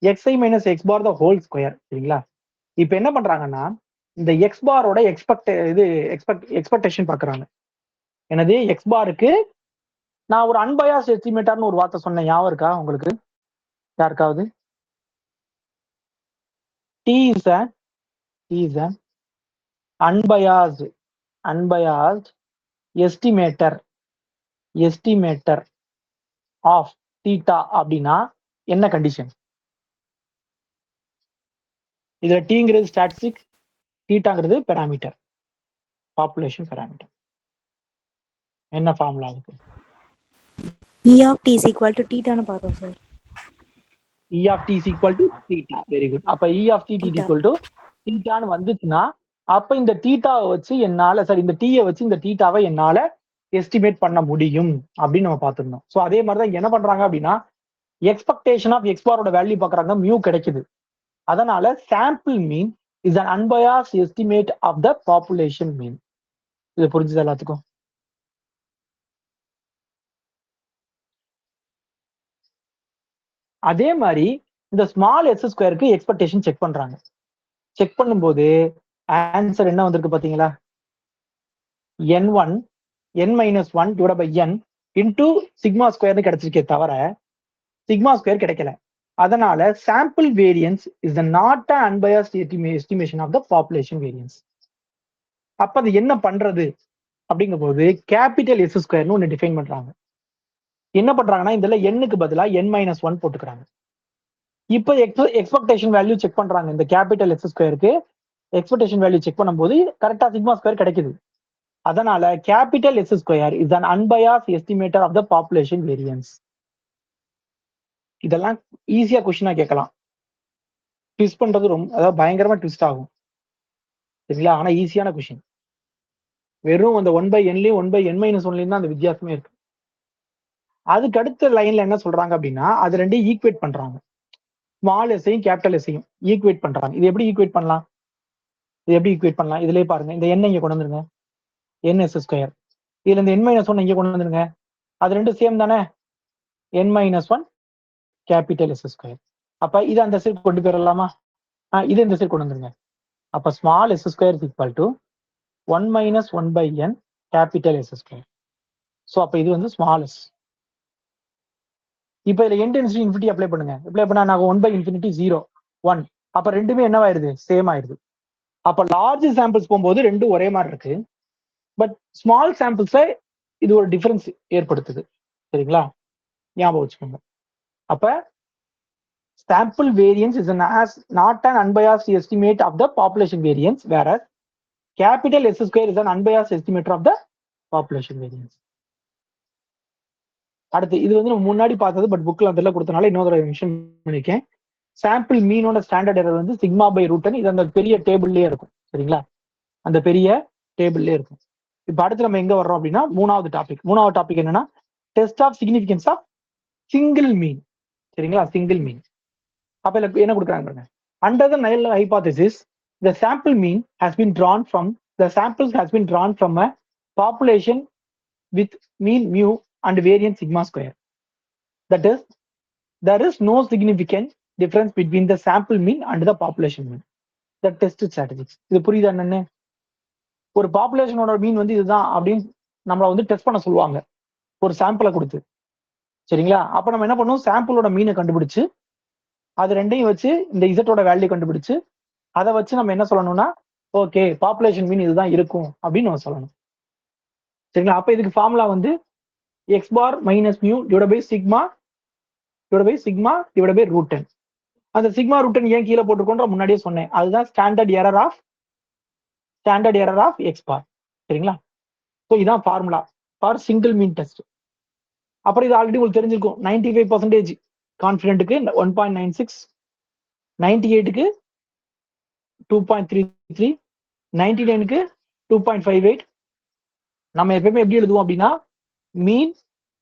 xi minus x bar the whole square. சரிங்களா? இப்போ என்ன பண்றாங்கன்னா இந்த எக்ஸ் பாரோட எக்ஸ்பெக்டேஷன் பாக்குறாங்க. எனது எக்ஸ் பாருக்கு நான் ஒரு அன்பயாஸ்ட் எஸ்டிமேட்டர்னு ஒரு வார்த்தை சொன்னேன், ஞாபகம் இருக்கா உங்களுக்கு யாருக்காவது? T is an unbiased estimator of theta அப்படின்னா என்ன கண்டிஷன்? இதுல டீங்கிறது ஸ்டாட்டிஸ்டிக், தீட்டாங்கிறது பெராமீட்டர், பாப்புலேஷன் பெராமீட்டர். என்ன ஃபார்முலா இருக்கு? E of t is equal to theta பார்த்தோம் sir. E of t is equal to theta. Very good. அப்ப E of t is equal to தீட்டான்னு வந்துச்சுன்னா அப்ப இந்த தீட்டாவை வச்சு என்னால இந்த டீயை வச்சு இந்த தீட்டாவை என்னால எஸ்டிமேட் பண்ண முடியும் அப்படின்னு நம்ம பார்த்துருந்தோம். ஸோ அதே மாதிரிதான் என்ன பண்றாங்க அப்படின்னா எக்ஸ்பெக்டேஷன் ஆஃப் எக்ஸ் பாரோட வேல்யூ பாக்குறாங்க, மியூ கிடைக்குது. அதனால sample mean is an unbiased estimate of the population mean. இது புரிஞ்சுது எல்லாத்துக்கும்? அதே மாதிரி இந்த ஸ்மால் எஸ் ஸ்கொயருக்கு எக்ஸ்பெக்டேஷன் செக் பண்றாங்க. செக் பண்ணும்போது ஆன்சர் என்ன வந்திருக்கு பாத்தீங்களா? n1 n-1 divide by n into sigma ஸ்கொயர்னு கிடைச்சிருக்கே தவிர சிக்மா ஸ்கொயர் கிடைக்கல. அதனால sample variance is not unbiased estimation of the population variance. அப்ப அது என்ன பண்றது அப்படிங்கும் போது கேபிட்டல் எஸ் ஸ்கொயர்னு ஒன்று டிஃபைன் பண்றாங்க. என்ன பண்றாங்கன்னா இதுல எண்ணுக்கு பதிலா n-1 போட்டுக்கிறாங்க. இப்போ எக்ஸ்பெக்டேஷன் வேல்யூ செக் பண்றாங்க. இந்த கேபிட்டல் எஸ் ஸ்கொயருக்கு எக்ஸ்பெக்டேஷன் வேல்யூ செக் பண்ணும்போது கரெக்டா சிக்மா ஸ்கொயர் கிடைக்குது. அதனால capital S square is an unbiased estimator of the population variance. இதெல்லாம் ஈஸியா கொஸ்டினா கேட்கலாம். ட்விஸ்ட் பண்றது ரொம்ப அதாவது பயங்கரமா ட்விஸ்ட் ஆகும் சரிங்களா? ஆனா ஈஸியான கொஸ்டின். வெறும் அந்த 1/nலயும் 1/n-1லயும் தான் அந்த வித்தியாசமே இருக்கு. அதுக்கு அடுத்த லைன்ல என்ன சொல்றாங்க அப்படின்னா அது ரெண்டையும் ஈக்குவேட் பண்றாங்க. ஸ்மால் எஸ்ஸையும் கேபிட்டல் எஸ்ஸையும் ஈக்குவேட் பண்றாங்க. இது எப்படி ஈக்குவேட் பண்ணலாம்? இதுலயே பாருங்க. இந்த எண்ணெய் இங்க கொண்டு வந்துருங்க, n(s ஸ்கொயர்). இதுல இந்த n-1 இங்க கொண்டு வந்துருங்க. அது ரெண்டும் சேம் தானே, n-1 கேபிட்டல் எஸ் ஸ்கொயர். அப்ப இது அந்த சைடு கொண்டு போயிடலாமா? இது இந்த சைடு கொண்டு வந்துருங்க. அப்ப small s square is equal to 1 - 1/n capital S square. So அப்ப இது வந்து ஸ்மால் எஸ். இப்ப இதுல எண்ட் இன்ஃபினிட்டி அப்ளை பண்ணுங்க. அப்ளை பண்ணா நான் 1/∞ 0 1. அப்ப ரெண்டுமே என்னவாயிருது? சேம் ஆயிருது. அப்ப லார்ஜ் சாம்பிள்ஸ் போகும்போது ரெண்டும் ஒரே மாதிரி இருக்கு. பட் ஸ்மால் சாம்பிள்ஸை இது ஒரு டிஃபரன்ஸ் ஏற்படுத்துது. சரிங்களா? ஞாபகம் வச்சுக்கோங்க. அப்ப sample variance is not an unbiased estimate of the population variance, whereas capital S square is an unbiased estimator of the population variance. அடுத்து இது வந்து நம்ம முன்னாடி பார்த்தது, பட் புக்ல அதெல்லாம் கொடுத்தனால இன்னொரு மென்ஷன் பண்ணிருக்கேன். சாம்பிள் மீனோட ஸ்டாண்டர்ட் எரர் வந்து சிக்மா பை ரூட்டன். இது அந்த பெரிய டேபிள்லயே இருக்கும். சரிங்களா? அந்த பெரிய டேபிள்லயே இருக்கும். இப்ப அடுத்து நம்ம எங்க வர்றோம் அப்படின்னா மூணாவது டாபிக் என்னன்னா test of significance of single mean. சரிங்களா? Single mean. அப்ப என்ன கொடுக்குறாங்க பாருங்க. Under the null hypothesis the sample mean has been drawn from the samples has been drawn from a population with mean mu and variance sigma square. That is, there is no significant difference between the sample mean and the population mean. The test statistics. இது புரியுதா என்னன்னு? ஒரு பாப்புலேஷனோட மீன் வந்து இதுதான் அப்படின்னு நம்மளை வந்து test பண்ண சொல்லுவாங்க ஒரு சாம்பிளை கொடுத்து. சரிங்களா? அப்ப நம்ம என்ன பண்ணுவோம்? சாம்பிளோட மீனை கண்டுபிடிச்சு அது ரெண்டையும் வச்சு இந்த இசட்டோட வேல்யூ கண்டுபிடிச்சு அதை வச்சு நம்ம என்ன சொல்லணும்னா ஓகே பாப்புலேஷன் மீன் இதுதான் இருக்கும் அப்படின்னு நம்ம சொல்லணும். சரிங்களா? அப்ப இதுக்கு ஃபார்முலா வந்து x bar minus mu divide by sigma divide by root n. அந்த சிக்மா ரூட்டன் ஏன் கீழே போட்டுக்கோன்ற முன்னாடியே சொன்னேன். அதுதான் standard error of x bar. சரிங்களா? ஸோ இதான் formula for single mean test. அப்புறம் இது ஆல்ரெடி உங்களுக்கு தெரிஞ்சிருக்கும். 95% கான்ஃபிடென்ட்டுக்கு 1.96, 98க்கு 2.33, 99க்கு 2.58. நம்ம எப்பயுமே எப்படி எழுதுவோம் அப்படின்னா mean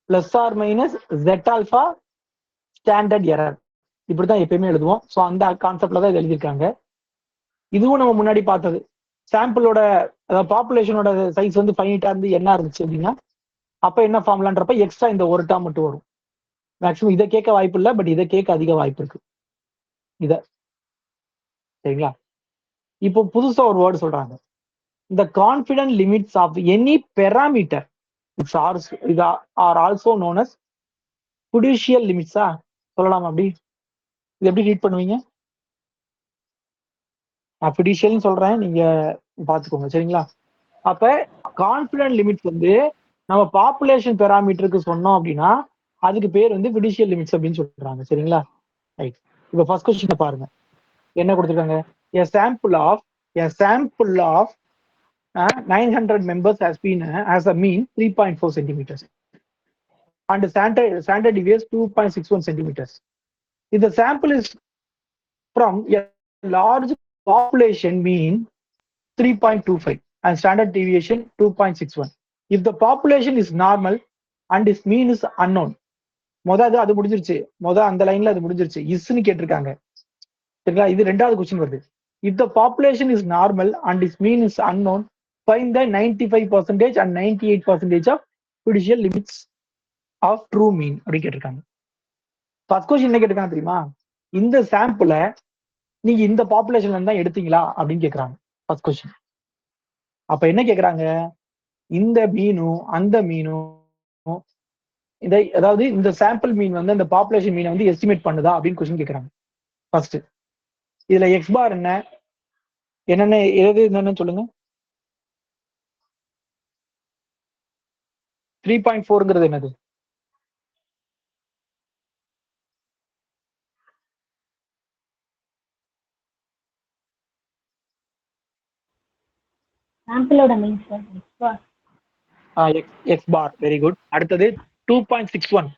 plus or minus z alpha standard error, இப்படிதான் எப்பயுமே எழுதுவோம். ஸோ அந்த கான்செப்ட்ல தான் இது எழுதியிருக்காங்க. இதுவும் நம்ம முன்னாடி பார்த்தது. சாம்பிளோட அதாவது பாப்புலேஷனோட சைஸ் வந்து ஃபைனிட்டா இருந்து என்ன இருந்துச்சு அப்படின்னா அப்ப என்ன ஃபார்முலான்றப்ப எக்ஸ்ட்ரா இந்த ஒரு டேர்ம் மட்டும் வரும். மேக்ஸிமம் இதை கேட்க வாய்ப்பு இல்லை, பட் இதை கேட்க அதிக வாய்ப்பு இருக்கு. சரிங்களா? இப்போ புதுசா ஒரு வேர்டு சொல்றாங்க. The confidence limits of any parameter are also known as fiducial limits. சொல்லலாம் அப்படி? இது எப்படி ரீட் பண்ணுவீங்க? நான் fiducial சொல்றேன், நீங்க பாத்துக்கோங்க. சரிங்களா? அப்ப கான்பிடன்ட் லிமிட்ஸ் வந்து நம்ம பாப்புலேஷன் பெராமீட்டருக்கு சொன்னோம் அப்படின்னா அதுக்கு பேர் வந்து fiducial limits அப்படின்னு சொல்றாங்க. சரிங்களா? ரைட். இப்ப ஃபர்ஸ்ட் கொஸ்டின் பாருங்க. என்ன கொடுத்துருக்காங்க? A sample of 900 members has a mean 3.4 centimeters and standard deviation 2.61 centimeters. If the sample is from a large population mean 3.25 and standard deviation 2.61. If the population is normal and its mean is unknown. அது முடிஞ்சிருச்சு. அந்த லைன்ல அது முடிஞ்சிருச்சு. இஸ்ன்னு கேட்டிருக்காங்க. சரிங்களா? இது ரெண்டாவது கொஸ்டின் வருது. If the population is normal and its mean is unknown, find the 95% and 98% of fiducial limits of true mean அப்படி கேட்டிருக்காங்க. ஃபர்ஸ்ட் கொஸ்டின் என்ன கேட்டிருக்காங்க தெரியுமா? இந்த சாம்பிள நீங்க இந்த பாப்புலேஷன்ல இருந்தா எடுத்தீங்களா அப்படின்னு கேக்குறாங்க ஃபர்ஸ்ட் கொஸ்டின். அப்ப என்ன கேக்குறாங்க? இந்த மீனும் அந்த மீனும் அதாவது இந்த சாம்பிள் மீன் வந்து அந்த பாப்புலேஷன் மீனை வந்து எஸ்டிமேட் பண்ணுதா அப்படின்னு கொஸ்டின் கேக்குறாங்க ஃபர்ஸ்ட். இதுல எக்ஸ் பார் என்னென்ன எது என்னன்னு சொல்லுங்க. 3.4ங்கிறது என்னது? சாம்பிளோட mean sir. X bar. Very good. அடுத்தது 2.61.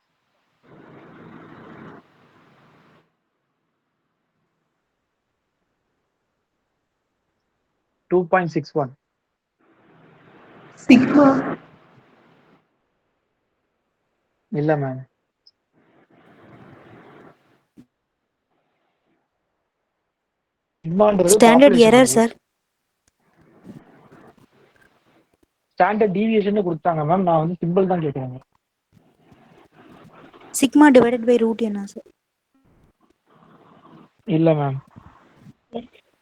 சிக்மா. இல்ல ma'am. Standard error sir. Standard deviation கொடுத்தாங்க மேம். நான் வந்து சிம்பிள் தான் கேட்கிறேன். சிக்மா டிவைடட் பை ரூட் என்ன சார்? இல்ல மேம்,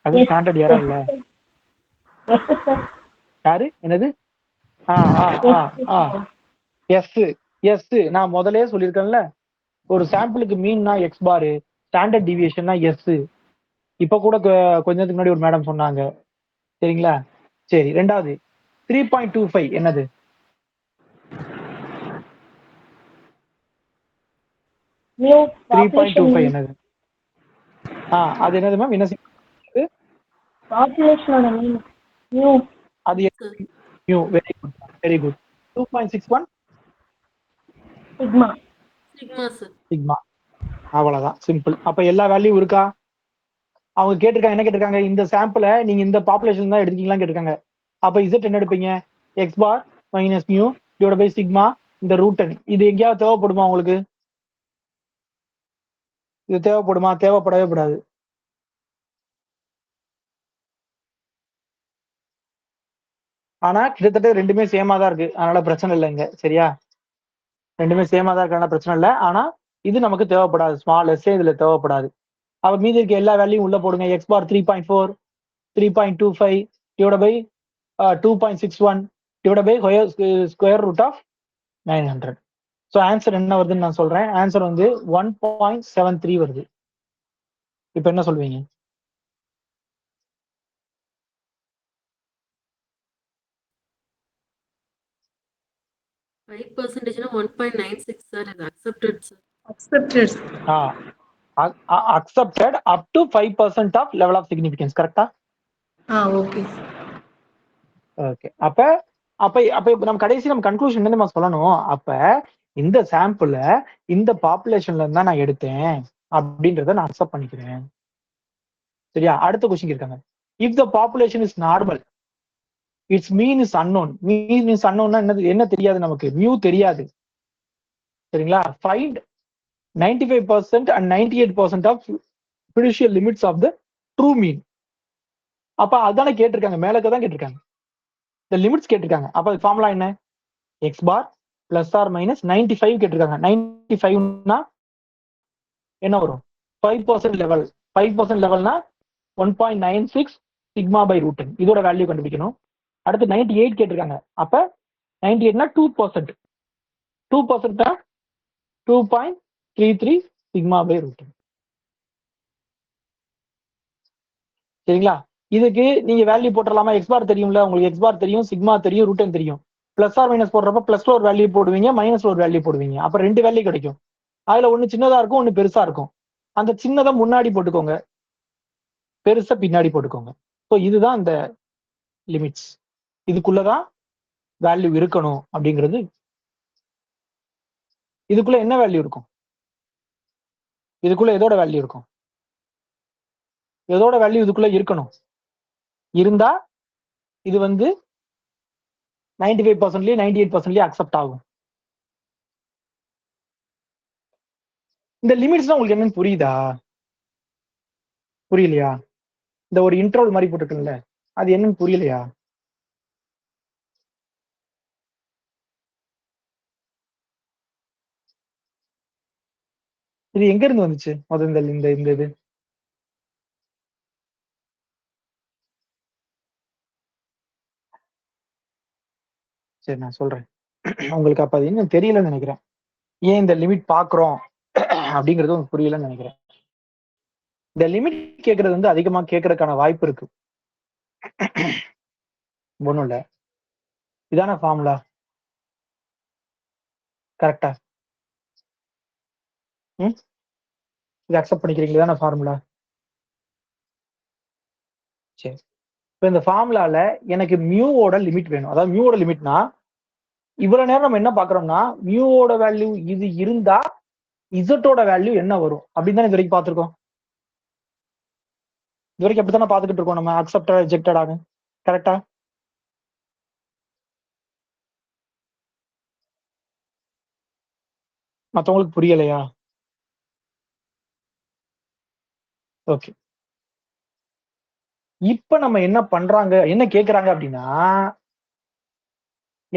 அது ஸ்டாண்டர்ட் எரர் இல்ல. யாரு என்னது? எஸ். நான் முதலே சொல்லியிருக்கேன்ல, ஒரு சாம்பிளுக்கு மீன்னா எக்ஸ் பாரு, ஸ்டாண்டர்ட் டிவியேஷன்னா எஸ். இப்ப கூட கொஞ்சத்துக்கு முன்னாடி ஒரு மேடம் சொன்னாங்க. சரிங்களா? சரி. ரெண்டாவது 3.25 என்னது? 3.25 என்னது? அது என்னது மேம்? என்ன பாப்புலேஷனோட மீன் நியூ. அது new. Very good, very good. 2.61 sigma. Sigma. அவ்வளவுதான், சிம்பிள். அப்ப எல்லா வேல்யூ இருக்கா? அவங்க கேட்டிருக்காங்க, என்ன கேட்டிருக்காங்க? இந்த சாம்பிளை நீங்க இந்த பாப்புலேஷன் தான் எடுத்துக்கீங்களா கேட்டிருக்காங்க. அப்ப இசட் என்ன எடுப்பீங்க? X bar minus mu divide by sigma இந்த ரூட்டன். இது எங்கேயாவது தேவைப்படுமா உங்களுக்கு? இது தேவைப்படுமா? தேவைப்படவே படாது. ஆனா கிட்டத்தட்ட ரெண்டுமே சேமா தான் இருக்கு, அதனால பிரச்சனை இல்லை இங்க. சரியா? ரெண்டுமே சேமா தான் இருக்கு, பிரச்சனை இல்லை. ஆனா இது நமக்கு தேவைப்படாது, ஸ்மால் எஸ் இதுல தேவைப்படாது. அப்ப மீதி இருக்க எல்லா வேல்யூயும் உள்ள போடுங்க. X bar 3.4, 3.25 divide by 2.61 divide by square root of 900. So answer என்ன வருதுன்னு நான் சொல்றேன். ஆன்சர் வந்து 1.73 வருது. இப்ப என்ன சொல்வீங்க? accepted up to 5% of level of significance. கரெக்டா? ஓகே. ஓகே. அப்ப அப்ப அப்ப நம்ம கடைசி நம்ம கன்க்ளூஷன் என்ன நம்ம சொல்லணும்? அப்ப இந்த சாம்பிள இந்த பாப்புலேஷன்ல இருந்தா நான் எடுத்தேன் அப்படின்றத நான் அக்செப்ட் பண்ணிக்கிறேன். சரியா? அடுத்த கொஸ்டின் இருக்காங்க. If the population is normal, its mean is unknown. Mean is அன்னோன்னா என்னது? என்ன தெரியாது நமக்கு? மியூ தெரியாது. சரிங்களா? Find 95% and 98% of fiducial limits of the true mean. அப்ப அதானே கேட்டிருக்காங்க, மேலக்க தான் கேட்டிருக்காங்க, இந்த லிமிட்ஸ் கேட்டிருக்காங்க. அப்ப ஃபார்முலா என்ன? X bar plus or minus 95 கேட்டிருக்காங்க. 95னா என்ன வரும்? 5% லெவல். 5% லெவல்னா 1.96 சிக்மா பை ரூட். இதோட வேல்யூ கண்டுபிடிக்கணும். அடுத்து 98 கேட்டிருக்காங்க. அப்ப 98னா 2%. 2%னா 2.33 சிக்மா பை ரூட். சரிங்களா? இதுக்கு நீங்க வேல்யூ போட்டுடலாமா? எக்ஸ் பார் தெரியும்ல உங்களுக்கு, எக்ஸ் பார் தெரியும், சிக்மா தெரியும், ரூட்டன் தெரியும். பிளஸ் ஆர் மைனஸ் போடுறப்ப பிளஸ்ல ஒரு வேல்யூ போடுவீங்க, மைனஸ்ல ஒரு வேல்யூ போடுவீங்க. அப்ப ரெண்டு வேல்யூ கிடைக்கும். அதுல ஒண்ணு சின்னதா இருக்கும், ஒண்ணு பெருசா இருக்கும். அந்த சின்னதை முன்னாடி போட்டுக்கோங்க, பெருசா பின்னாடி போட்டுக்கோங்க. ஸோ இதுதான் அந்த லிமிட்ஸ். இதுக்குள்ளதான் வேல்யூ இருக்கணும் அப்படிங்கிறது. இதுக்குள்ள என்ன வேல்யூ இருக்கும்? இதுக்குள்ள எதோட வேல்யூ இருக்கும்? எதோட வேல்யூ இதுக்குள்ள இருக்கணும்? இருந்தா இது வந்து 95%லயே 98%லயே அக்செப்ட் ஆகும். இந்த லிமிட்ஸ் உங்களுக்கு என்னன்னு புரியுதா? புரியலையா? இந்த ஒரு இன்ட்ரோல் மாதிரி போட்டுருக்குல்ல, அது என்னன்னு புரியலையா? இது எங்க இருந்து வந்துச்சு முதல்ல இந்த இந்த இது? சரி நான் சொல்றேன். உங்களுக்கு அப்ப அது இன்னும் தெரியலன்னு நினைக்கிறேன். ஏன் இந்த லிமிட் பாக்குறோம் அப்படிங்கிறது உங்களுக்கு புரியலன்னு நினைக்கிறேன். இந்த லிமிட் கேட்கறது வந்து அதிகமா கேட்கறதுக்கான வாய்ப்பு இருக்கு. ஒண்ணும் இல்ல, இதான ஃபார்முலா கரெக்டா? ம் இது அக்செப்ட் பண்ணிக்கிறீங்களா? இதான ஃபார்முலா. சரி, இப்போ இந்த ஃபார்முலால எனக்கு மியூவோட லிமிட் வேணும். அதாவது மியூவோட லிமிட்னா இவ்வளவு நேரம் நம்ம என்ன பாக்குறோம்னா மியூவோட வேல்யூ இது இருந்தா இசட்டோட வேல்யூ என்ன வரும் அப்படின்னு தான் இது வரைக்கும் பார்த்திருக்கோம். இது வரைக்கும் அப்படித்தானே பார்த்துக்கிட்டு இருக்கோம் நம்ம, அக்செப்டட் ரிஜெக்டடானு. கரெக்டா? மற்றவங்களுக்கு புரியலையா? ஓகே, இப்ப நம்ம என்ன பண்றாங்க, என்ன கேக்குறாங்க அப்படின்னா,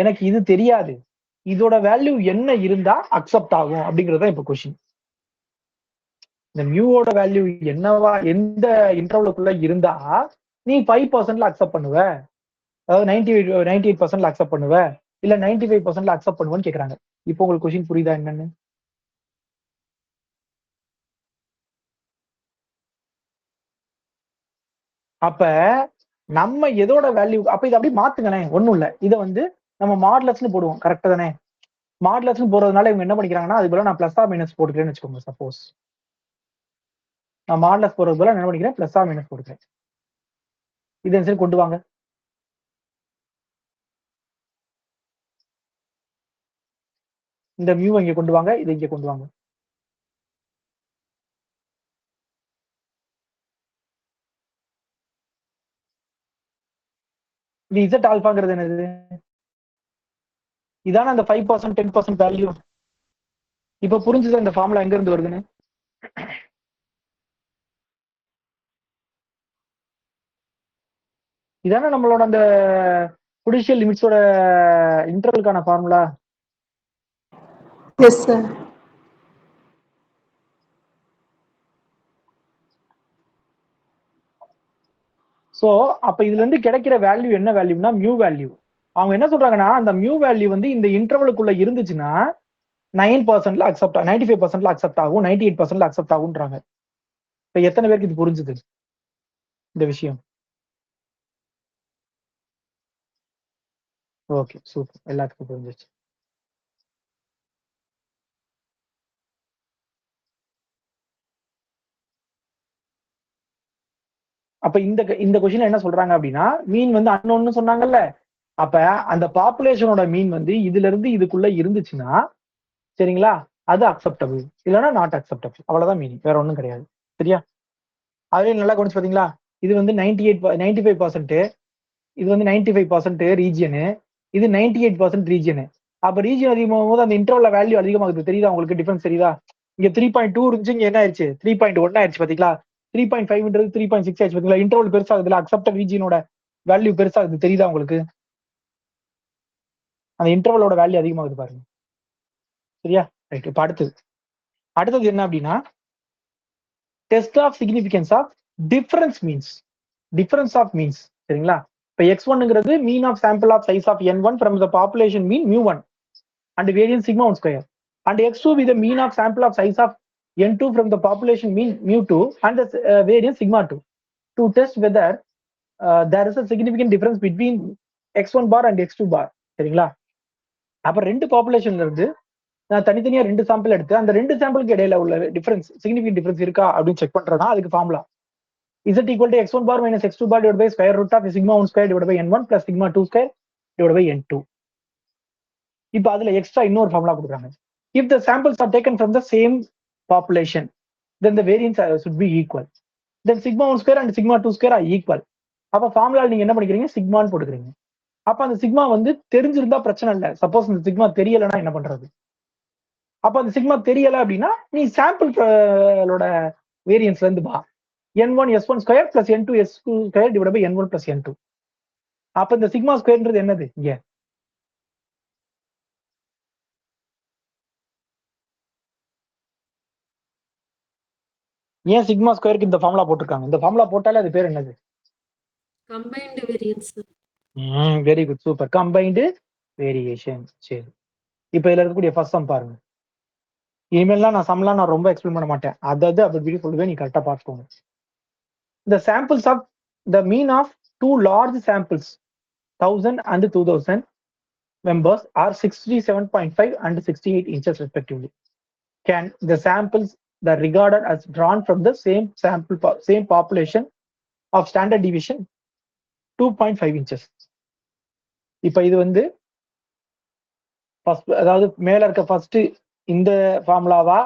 எனக்கு இது தெரியாது, இதோட வேல்யூ என்ன இருந்தா அக்செப்ட் ஆகும் அப்படிங்கறத இப்ப கொஸ்டின். இந்த மியூவோட வேல்யூ என்னவா எந்த இன்டர்வலுக்குள்ள இருந்தா நீ 5% அக்செப்ட் பண்ணுவ, அதாவது 98% அக்செப்ட் பண்ணுவ, இல்ல 95% அக்செப்ட் பண்ணுவேன்னு கேக்குறாங்க. இப்போ உங்களுக்கு கொஸ்டின் புரியுதா என்னன்னு? அப்ப நம்ம எதோட வேல்யூ, அப்ப இதை அப்படியே மாத்துங்களேன், ஒண்ணும் இல்ல, இதை வந்து நம்ம மாடுலஸ்னு போடுவோம். கரெக்டா தானே? மாடுலஸ்னு போடுறதுனால இவங்க என்ன பண்ணிக்கிறாங்கன்னா அது போல நான் பிளஸ் ஆர் மைனஸ் போட்டுக்கிறேன்னு வச்சுக்கோங்க. சப்போஸ் நான் மாடுலஸ் போடுறது போல என்ன பண்ணிக்கிறேன், பிளஸ் ஆர் மைனஸ் போட்டுக்கிறேன். இதை சரி கொண்டு வாங்க. இந்த மியூ இங்க கொண்டு வாங்க, இதை இங்க கொண்டு வாங்க. இது இசட் ஆல்பாங்கிறது என்னது? இதான அந்த 5% 10% வேல்யூ. இப்ப புரிஞ்சுதா இந்த ஃபார்முலா எங்க இருந்து வருதுன்னு? இதான நம்மளோட அந்த புடிஷியல் லிமிட்ஸோட இன்டர்வலுக்கான ஃபார்முலா. Yes sir. சோ அப்ப இதுல இருந்து கிடைக்கிற வேல்யூ என்ன வேல்யூனா மியூ வேல்யூ. அவங்க என்ன சொல்றாங்கன்னா அந்த மியூ வேல்யூ வந்து இந்த இன்டர்வலுக்குள்ள இருந்துச்சுன்னா 9%ல அக்செப்ட், 95%ல அக்செப்ட் ஆகும், 98%ல அக்செப்ட் ஆகும்ன்றாங்க. இப்ப எத்தனை பேருக்கு இது புரிஞ்சுது இந்த விஷயம்? ஓகே, சூப்பர், எல்லாத்துக்கும் புரிஞ்சிச்சு. அப்ப இந்த இந்த கொஸ்டின் என்ன சொல்றாங்க அப்படின்னா மீன் வந்து அன்னொன்னு சொன்னாங்கல்ல. அப்ப அந்த பாப்புலேஷனோட மீன் வந்து இதுல இருந்து இதுக்குள்ள இருந்துச்சுன்னா சரிங்களா, அது அக்செப்டபிள், இல்லைன்னா நாட் அக்செப்டபிள். அவ்வளவுதான் மீனிங், வேற ஒண்ணும் கிடையாது. சரியா? அதுவே நல்லா கவனிச்சு பாத்தீங்களா, இது வந்து 95%, இது வந்து 95% ரீஜியனு, இது 98% ரீஜியனு. அப்ப ரீஜியன் அதிகமாகும் போது அந்த இன்டர்வல்ல வேல்யூ அதிகமாகுது. தெரியுதா உங்களுக்கு டிஃபரன்ஸ்? தெரியுதா? இங்க 3.2 இருந்துச்சு, இங்க என்ன ஆயிடுச்சு 3.1 ஆயிடுச்சு. பாத்தீங்களா? 3.5ன்றது 3.6 ஆயிடுச்சு. பாத்தீங்களா? இன்டர்வல் பெருசாகுதுல, அக்செப்டட் ரீஜியனோட வேல்யூ பெருசாகுது. தெரியுதா உங்களுக்கு? அந்த இன்டர்வலோட வேல்யூ அதிகமாகுது பாருங்க. சரியா? ரைட். இப்ப அடுத்தது என்ன அப்படின்னா test of significance of difference means. Difference of means சரிங்களா? இப்ப x1ங்கிறது mean of sample of size of n1 from the population mean mu1 and variance sigma 1 square, and x2 with the mean of sample of size of n2 from the population mean mu2 and the variance sigma 2 to test whether there is a significant difference between x1 bar and x2 bar. சரிங்களா? அப்ப ரெண்டு பாப்புலேஷன்ல இருந்து நான் தனித்தனியா ரெண்டு sample எடுத்து அந்த ரெண்டு சாம்பிளுக்கு இடையில உள்ள டிஃபரன்ஸ், சிக்னிபிகன்ட் டிஃபரன்ஸ் இருக்கா அப்படின்னு செக் பண்றதா அதுக்கு formula. Z equal to x1 bar minus x2 bar divided by square root of sigma 1 square divided by n1 plus sigma 2 square divided by n2. இப்ப அதுல எக்ஸ்ட்ரா இன்னொரு ஃபார்முலா கொடுக்குறாங்க. If the samples are taken from the same population, then the variance should be equal. Then sigma 1 square and sigma 2 square are equal. அப்ப formula நீங்க என்ன பண்ணிக்கிறீங்க, சிக்மான்னு போட்டுக்கிறீங்க. அப்ப அந்த சிக்மா வந்து தெரிஞ்சிருந்தா பிரச்சனை இல்லை. சப்போஸ் இந்த சிக்மா தெரியலைன்னா என்ன பண்றது? அப்ப அந்த சிக்மா தெரியல அப்படின்னா நீ சாம்பிளோட வேரியன்ஸ்ல இருந்து பா n1 s1 square plus n2 s2 square divide by n1 plus n2. அப்ப இந்த சிக்மா ஸ்கொயர்ன்றது என்னது? இங்க ஏன் சிக்மா ஸ்கொயருக்கு இந்த ஃபார்முலா போட்டிருக்காங்க? இந்த ஃபார்முலா போட்டாலே அது பேர் என்னது? Combined variance sir. Very good, super. Combined variation. சரி, இப்போ இதுல இருக்கக்கூடிய ஃபர்ஸ்ட் சம் பாருங்க. இனிமேல்லாம் நான் சம்லாம் நான் ரொம்ப எக்ஸ்பிளைன் பண்ண மாட்டேன். அதாவது அப்படி சொல்லுவேன், நீ கரெக்டா பார்த்துக்கோங்க. The samples of the mean of two large samples 1000 and 2000 members are 67.5 and 68 inches respectively. Can the samples that regarded as drawn from the same population of standard deviation 2.5 inches? இப்ப இது வந்து அதாவது மேல இருக்க ஃபர்ஸ்ட் இந்த ஃபார்முலாவா,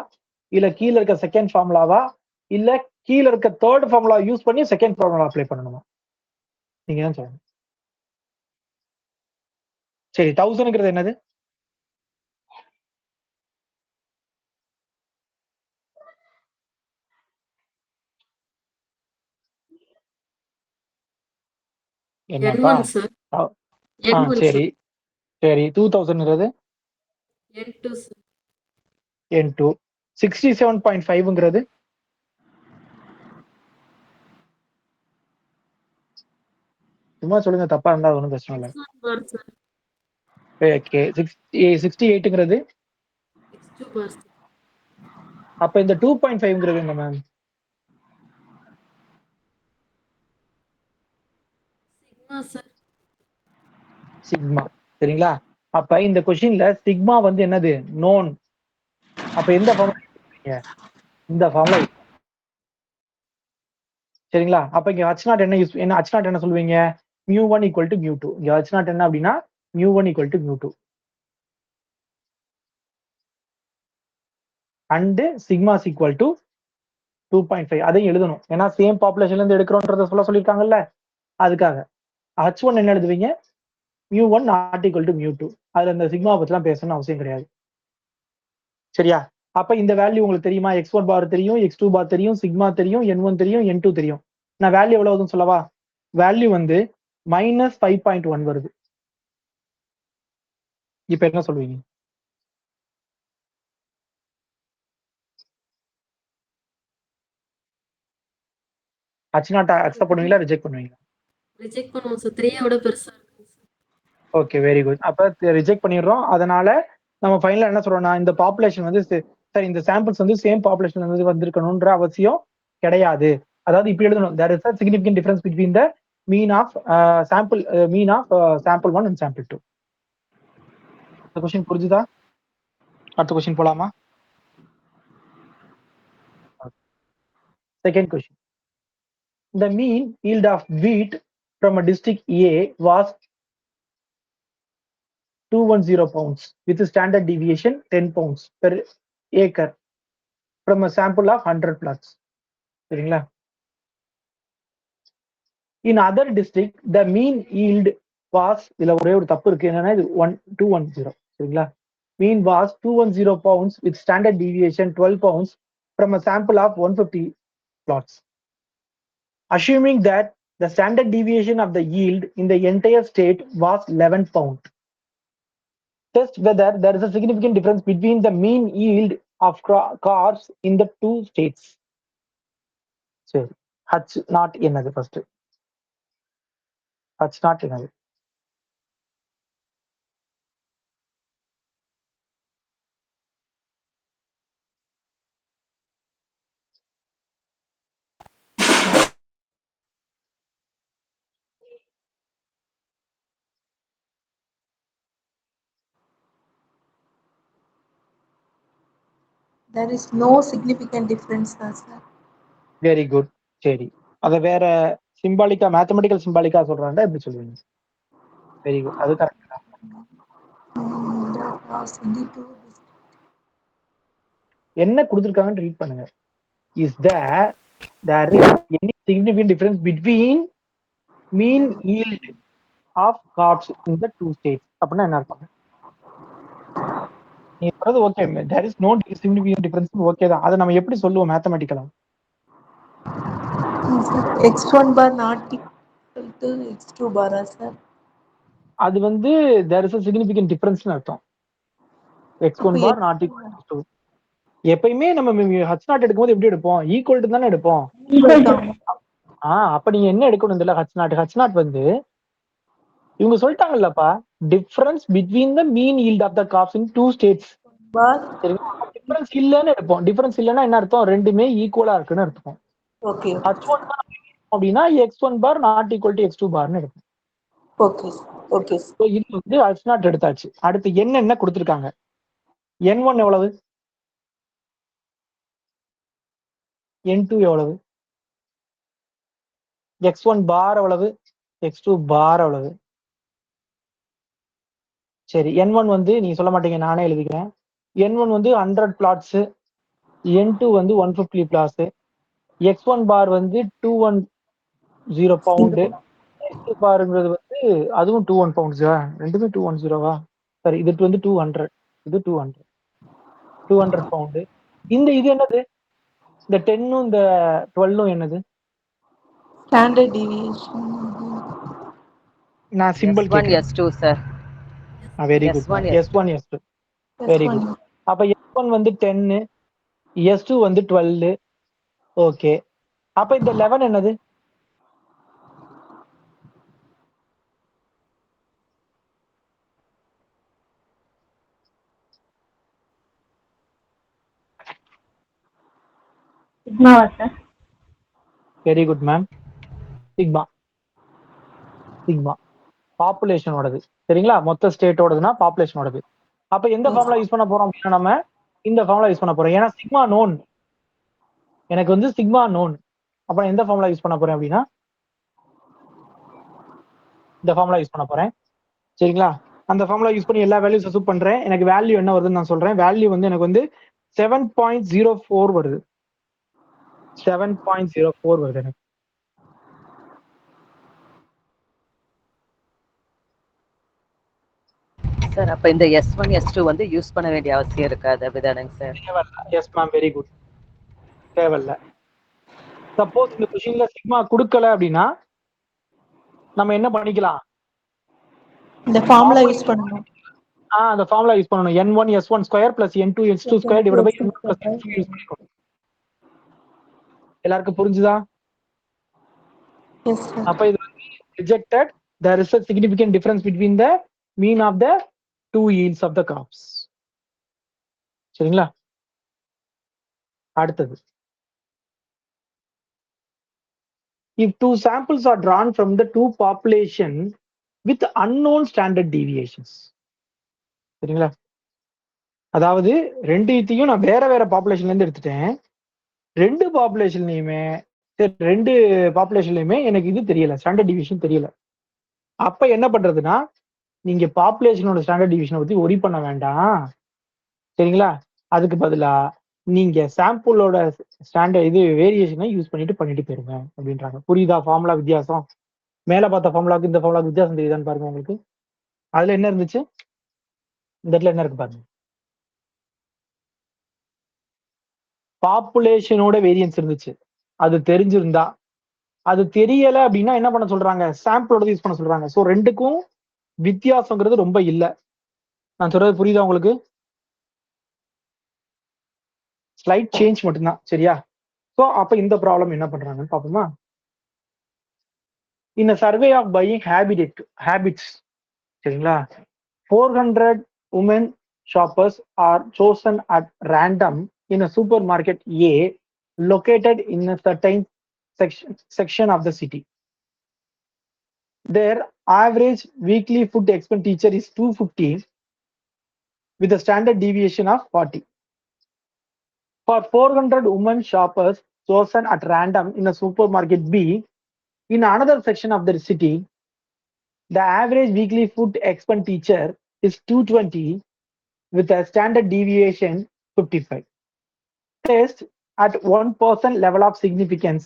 இல்ல கீழ இருக்க செகண்ட் ஃபார்முலாவா, இல்ல கீழ இருக்க தேர்ட் ஃபார்முலா யூஸ் பண்ணி செகண்ட் ஃபார்முலா அப்ளை பண்ணணுமா? நீங்க தான் சொல்லணும். சரி, 1000ங்கிறது என்னது? என்னப்பா? N1 sir. N1 சரி சார். சரி, 2000ங்கிறது N2 சார். N2. 67.5ங்கிறது சும்மா சொல்லுங்க, தப்பா இருந்தா ஒன்றும் பிரச்சனை இல்லை. X1 bar sir. ஓகே. 68ங்கிறது X2 bar சார். அப்ப இந்த 2.5ங்கிறது என்ன மேம்? Sigma sir. சிக்மா. சரிங்களா? அப்ப இந்த கொஸ்டின்ல சிக்மா வந்து என்னது? நோன். அப்ப எந்த ஃபார்முலா? இந்த ஃபார்முலா. சரிங்களா? அப்ப இங்க h0 என்ன h0 என்ன சொல்லுவீங்க? μ1 ஈக்குவல் டு μ2. இங்க h0 என்ன அப்படின்னா μ1 equal to μ2 and sigma equal to 2.5. அதையும் எழுதணும், ஏன்னா சேம் பாப்புலேஷன்ல இருந்து எடுக்கிறோன்றத சொல்லியிருக்காங்கல்ல, அதுக்காக. h1 என்ன எழுதுவீங்க? μ1 நாட் ஈக்குவல் டு μ2. அதுல இந்த சிக்மா பத்திலாம் பேசணும்னு அவசியம் கிடையாது. சரியா? அப்ப இந்த வேல்யூ உங்களுக்கு தெரியுமா? x1 பார் தெரியும், x2 பார் தெரியும், சிக்மா தெரியும், n1 தெரியும், n2 தெரியும். நான் வேல்யூ எவ்வளவு வருதுன்னு சொல்லவா? வேல்யூ வந்து -5.1 வருது. இப்ப என்ன சொல்லுவீங்க? h0 அக்செப்ட் பண்ணுவீங்களா, ரிஜெக்ட் பண்ணுவீங்களா? ரிஜெக்ட் பண்ணுவோம் சார். 3 விட பெருசா இருக்கு சார். Okay, very good. அப்ப ரிஜெக்ட் பண்ணிடுறோம். அதனால நம்ம ஃபைனலா என்ன சொல்றோம்னா, இந்த பாப்புலேஷன் வந்து சரி, இந்த சாம்பிள்ஸ் வந்து சேம் பாப்புலேஷன்ல இருந்து வந்திருக்கணும்ன்ற அவசியம் கிடையாது. அதாவது இப்படி எழுதணும், there is a significant difference between the mean of sample 1 and sample 2. இந்த கொஸ்டின் புரிஞ்சுதா? அடுத்த கொஸ்டின் போலாமா? Second question. The mean yield of wheat from a district A was 210 pounds with a standard deviation 10 pounds per acre from a sample of 100 plots. சரிங்களா? In other district the mean yield was, இதுல ஒரே ஒரு தப்பு இருக்கு, என்னன்னா இது 210. சரிங்களா? Mean was 210 pounds with standard deviation 12 pounds from a sample of 150 plots. Assuming that the standard deviation of the yield in the entire state was 11 pound. Test whether there is a significant difference between the mean yield of crops in the two states. சரி, h0 என்னது? First h0 என்னது? There is no significant difference, sir. Very good. சரி, அத வேற சிம்பாலிக்கா, mathematical சிம்பாலிக்கா சொல்றாங்க, எப்படி சொல்லுவீங்க? Very good, அது கரெக்ட் தான். That was 22. என்ன கொடுத்திருக்காங்கன்னு ரீட் பண்ணுங்க. Is there is any significant difference between mean yield of crops in the two states? அப்படின்னா என்ன அர்த்தம்? நீ சொல்றது okay, there is no significant difference, okay தான். அதை நம்ம எப்படி சொல்லுவோம் மேத்தமெட்டிக்கலா? X1 bar not equal to X2 bar, sir. அது வந்து there is a significant difference னு அர்த்தம். x1 bar not equal to x2. எப்பயுமே நம்ம ஹச் நாட் எடுக்கும்போது எப்படி எடுப்போம்? ஈக்குவல் டு தானே எடுப்போம். அப்ப நீங்க என்ன எடுக்கணும் இதுல? ஹச் நாட் வந்து இவங்க சொல்லிட்டாங்கல்லப்பா, difference between the mean yield of the crops in 2 states. சரிங்களா? டிஃபரன்ஸ் இல்லன்னு எடுப்போம். டிஃபரன்ஸ் இல்லன்னா என்ன அர்த்தம்? ரெண்டுமே ஈக்குவலா இருக்குன்னு அர்த்தம். ஓகே h1 அப்படின்னா x1 bar not equal to x2 பார்னு எடுப்போம். Okay okay. இது வந்து ஹச் நாட் எடுத்தாச்சு. அடுத்து என்ன கொடுத்துருக்காங்க? n1 எவ்வளவு? n2 எவ்வளவு? x1 பார் எவ்வளவு? x2 பார் எவ்வளவு? சரி, n1 வந்து நீங்க சொல்ல மாட்டீங்க, நானே எழுதிக்கிறேன். n1 வந்து 100 பிளாட்ஸ், n2 வந்து 150 பிளாட்ஸ், x1 பார் வந்து 210 பவுண்டு, x2 பாருங்கிறது வந்து அதுவும் 21 பவுண்ட்ஸா? ரெண்டுமே 210வா? சரி, இது வந்து 200, இது 200 பவுண்டு. இது என்னது? இந்த 10ம் இந்த 12ம் என்னது? Standard deviation. நான் சிம்பிள் S1 கேட்கிறேன். S2 sir. Very good. S1 S1 S2 very good. அப்ப S1 வந்து 10, S2 வந்து 12. ஓகே. அப்ப இந்த 11 என்னது? சிக்மாவா sir? Very good ma'am. Sigma பாப்புலேஷனோடது. சரிங்களா? மொத்த ஸ்டேட்டோடதுன்னா பாப்புலேஷனோடது. அப்ப எந்த ஃபார்முலா யூஸ் பண்ண போறோம் அப்படின்னா நம்ம இந்த ஃபார்முலா யூஸ் பண்ண போறோம். ஏன்னா சிக்மா நோன், எனக்கு வந்து சிக்மா நோன். அப்ப எந்த ஃபார்முலா யூஸ் பண்ண போறேன் அப்படின்னா இந்த ஃபார்முலா யூஸ் பண்ண போறேன். சரிங்களா? அந்த ஃபார்முலா யூஸ் பண்ணி எல்லா வேல்யூ சப்ஸ்டிட்யூட் பண்றேன். எனக்கு வேல்யூ என்ன வருதுன்னு நான் சொல்றேன். வேல்யூ வந்து எனக்கு வந்து 7.04 வருது. 7.04 வருது எனக்கு. சார் அப்ப இந்த S1 S2 வந்து யூஸ் பண்ண வேண்டிய அவசியம் இருக்காது அப்படிதானங்க sir? Yes ma'am, very good. தேவையில்ல. சப்போஸ் இந்த கொஸ்டின்ல சிக்மா கொடுக்கல அப்படின்னா நம்ம என்ன பண்ணிக்கலாம்? இந்த ஃபார்முலா யூஸ் பண்ணணும். அந்த ஃபார்முலா யூஸ் பண்ணணும். n1 s1 square plus n2 s2 square divide by n1 plus n2 use பண்ணிக்கணும். எல்லாருக்கும் புரிஞ்சுதா? Yes sir. அப்ப இது rejected. There is a significant difference between the mean of the two yields of the crops. சரிங்களா? அடுத்தது, if two samples are drawn from the two population with unknown standard deviations. சரிங்களா? அதாவது ரெண்டுத்தையும் நான் வேற வேற பாப்புலேஷன்ல இருந்து எடுத்துட்டேன். ரெண்டு பாப்புலேஷன்லயுமே எனக்கு இது தெரியல, ஸ்டாண்டர்ட் டிவியேஷன் தெரியல. அப்ப என்ன பண்றதுன்னா, நீங்க பாப்புலேஷனோட ஸ்டாண்டர்ட் டிவியேஷனை பத்தி ஒரி பண்ண வேண்டாம். சரிங்களா? அதுக்கு பதிலா நீங்க சாம்பிளோட ஸ்டாண்டர்ட் இது வேரியேஷனை யூஸ் பண்ணிட்டு போயிருங்க அப்படின்றாங்க. புரியுதா ஃபார்முலா வித்தியாசம்? மேல பார்த்த ஃபார்முலாவுக்கு இந்த ஃபார்முலா வித்தியாசம் தெரியுதான்னு பாருங்க உங்களுக்கு. அதுல என்ன இருந்துச்சு? இந்த இடத்துல என்ன இருக்கு பாருங்க. பாப்புலேஷனோட வேரியன்ஸ் இருந்துச்சு. அது தெரிஞ்சிருந்தா, அது தெரியல அப்படின்னா என்ன பண்ண சொல்றாங்க? சாம்பிளோட யூஸ் பண்ண சொல்றாங்க. ஸோ ரெண்டுக்கும் வித்தியாசங்கிறது ரொம்ப இல்லை. நான் சொல்றது புரியுதா உங்களுக்கு? ஸ்லைட் சேஞ்ச் மட்டும்தான். சரியா? ஸோ அப்ப இந்த ப்ராப்ளம் என்ன பண்றாங்கன்னு பாப்போமா? In a survey of buying habits, சரிங்களா, 400 women shoppers are chosen at random in a supermarket A located in a certain section of the city. Their average weekly food expenditure is 250 with a standard deviation of 40. For 400 women shoppers chosen at random in a supermarket B in another section of the city, the average weekly food expenditure is 220 with a standard deviation 55. Test at 1% level of significance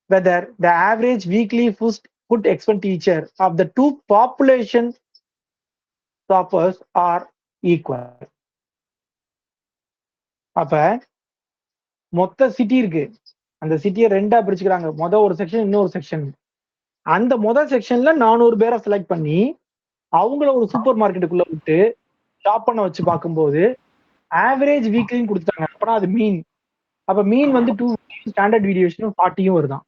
whether the average weekly food expenditure of the two population shoppers are equal. அப்ப மொத்த city இருக்கு. அந்த சிட்டியை ரெண்டா பிரிச்சுக்கிறாங்க. ஒரு section, இன்னொரு section. அந்த முதல் செக்ஷன்ல 400 பேரை செலக்ட் பண்ணி அவங்கள ஒரு சூப்பர் மார்க்கெட்டுக்குள்ள விட்டு ஷாப் பண்ண வச்சு பார்க்கும்போது ஆவரேஜ் வீக்லின்னு கொடுத்தாங்க, அப்புறம் அது மீன். அப்ப மீன் வந்து 2 ஸ்டாண்டர்ட் டிவியேஷனும் 40யும் வருதான்.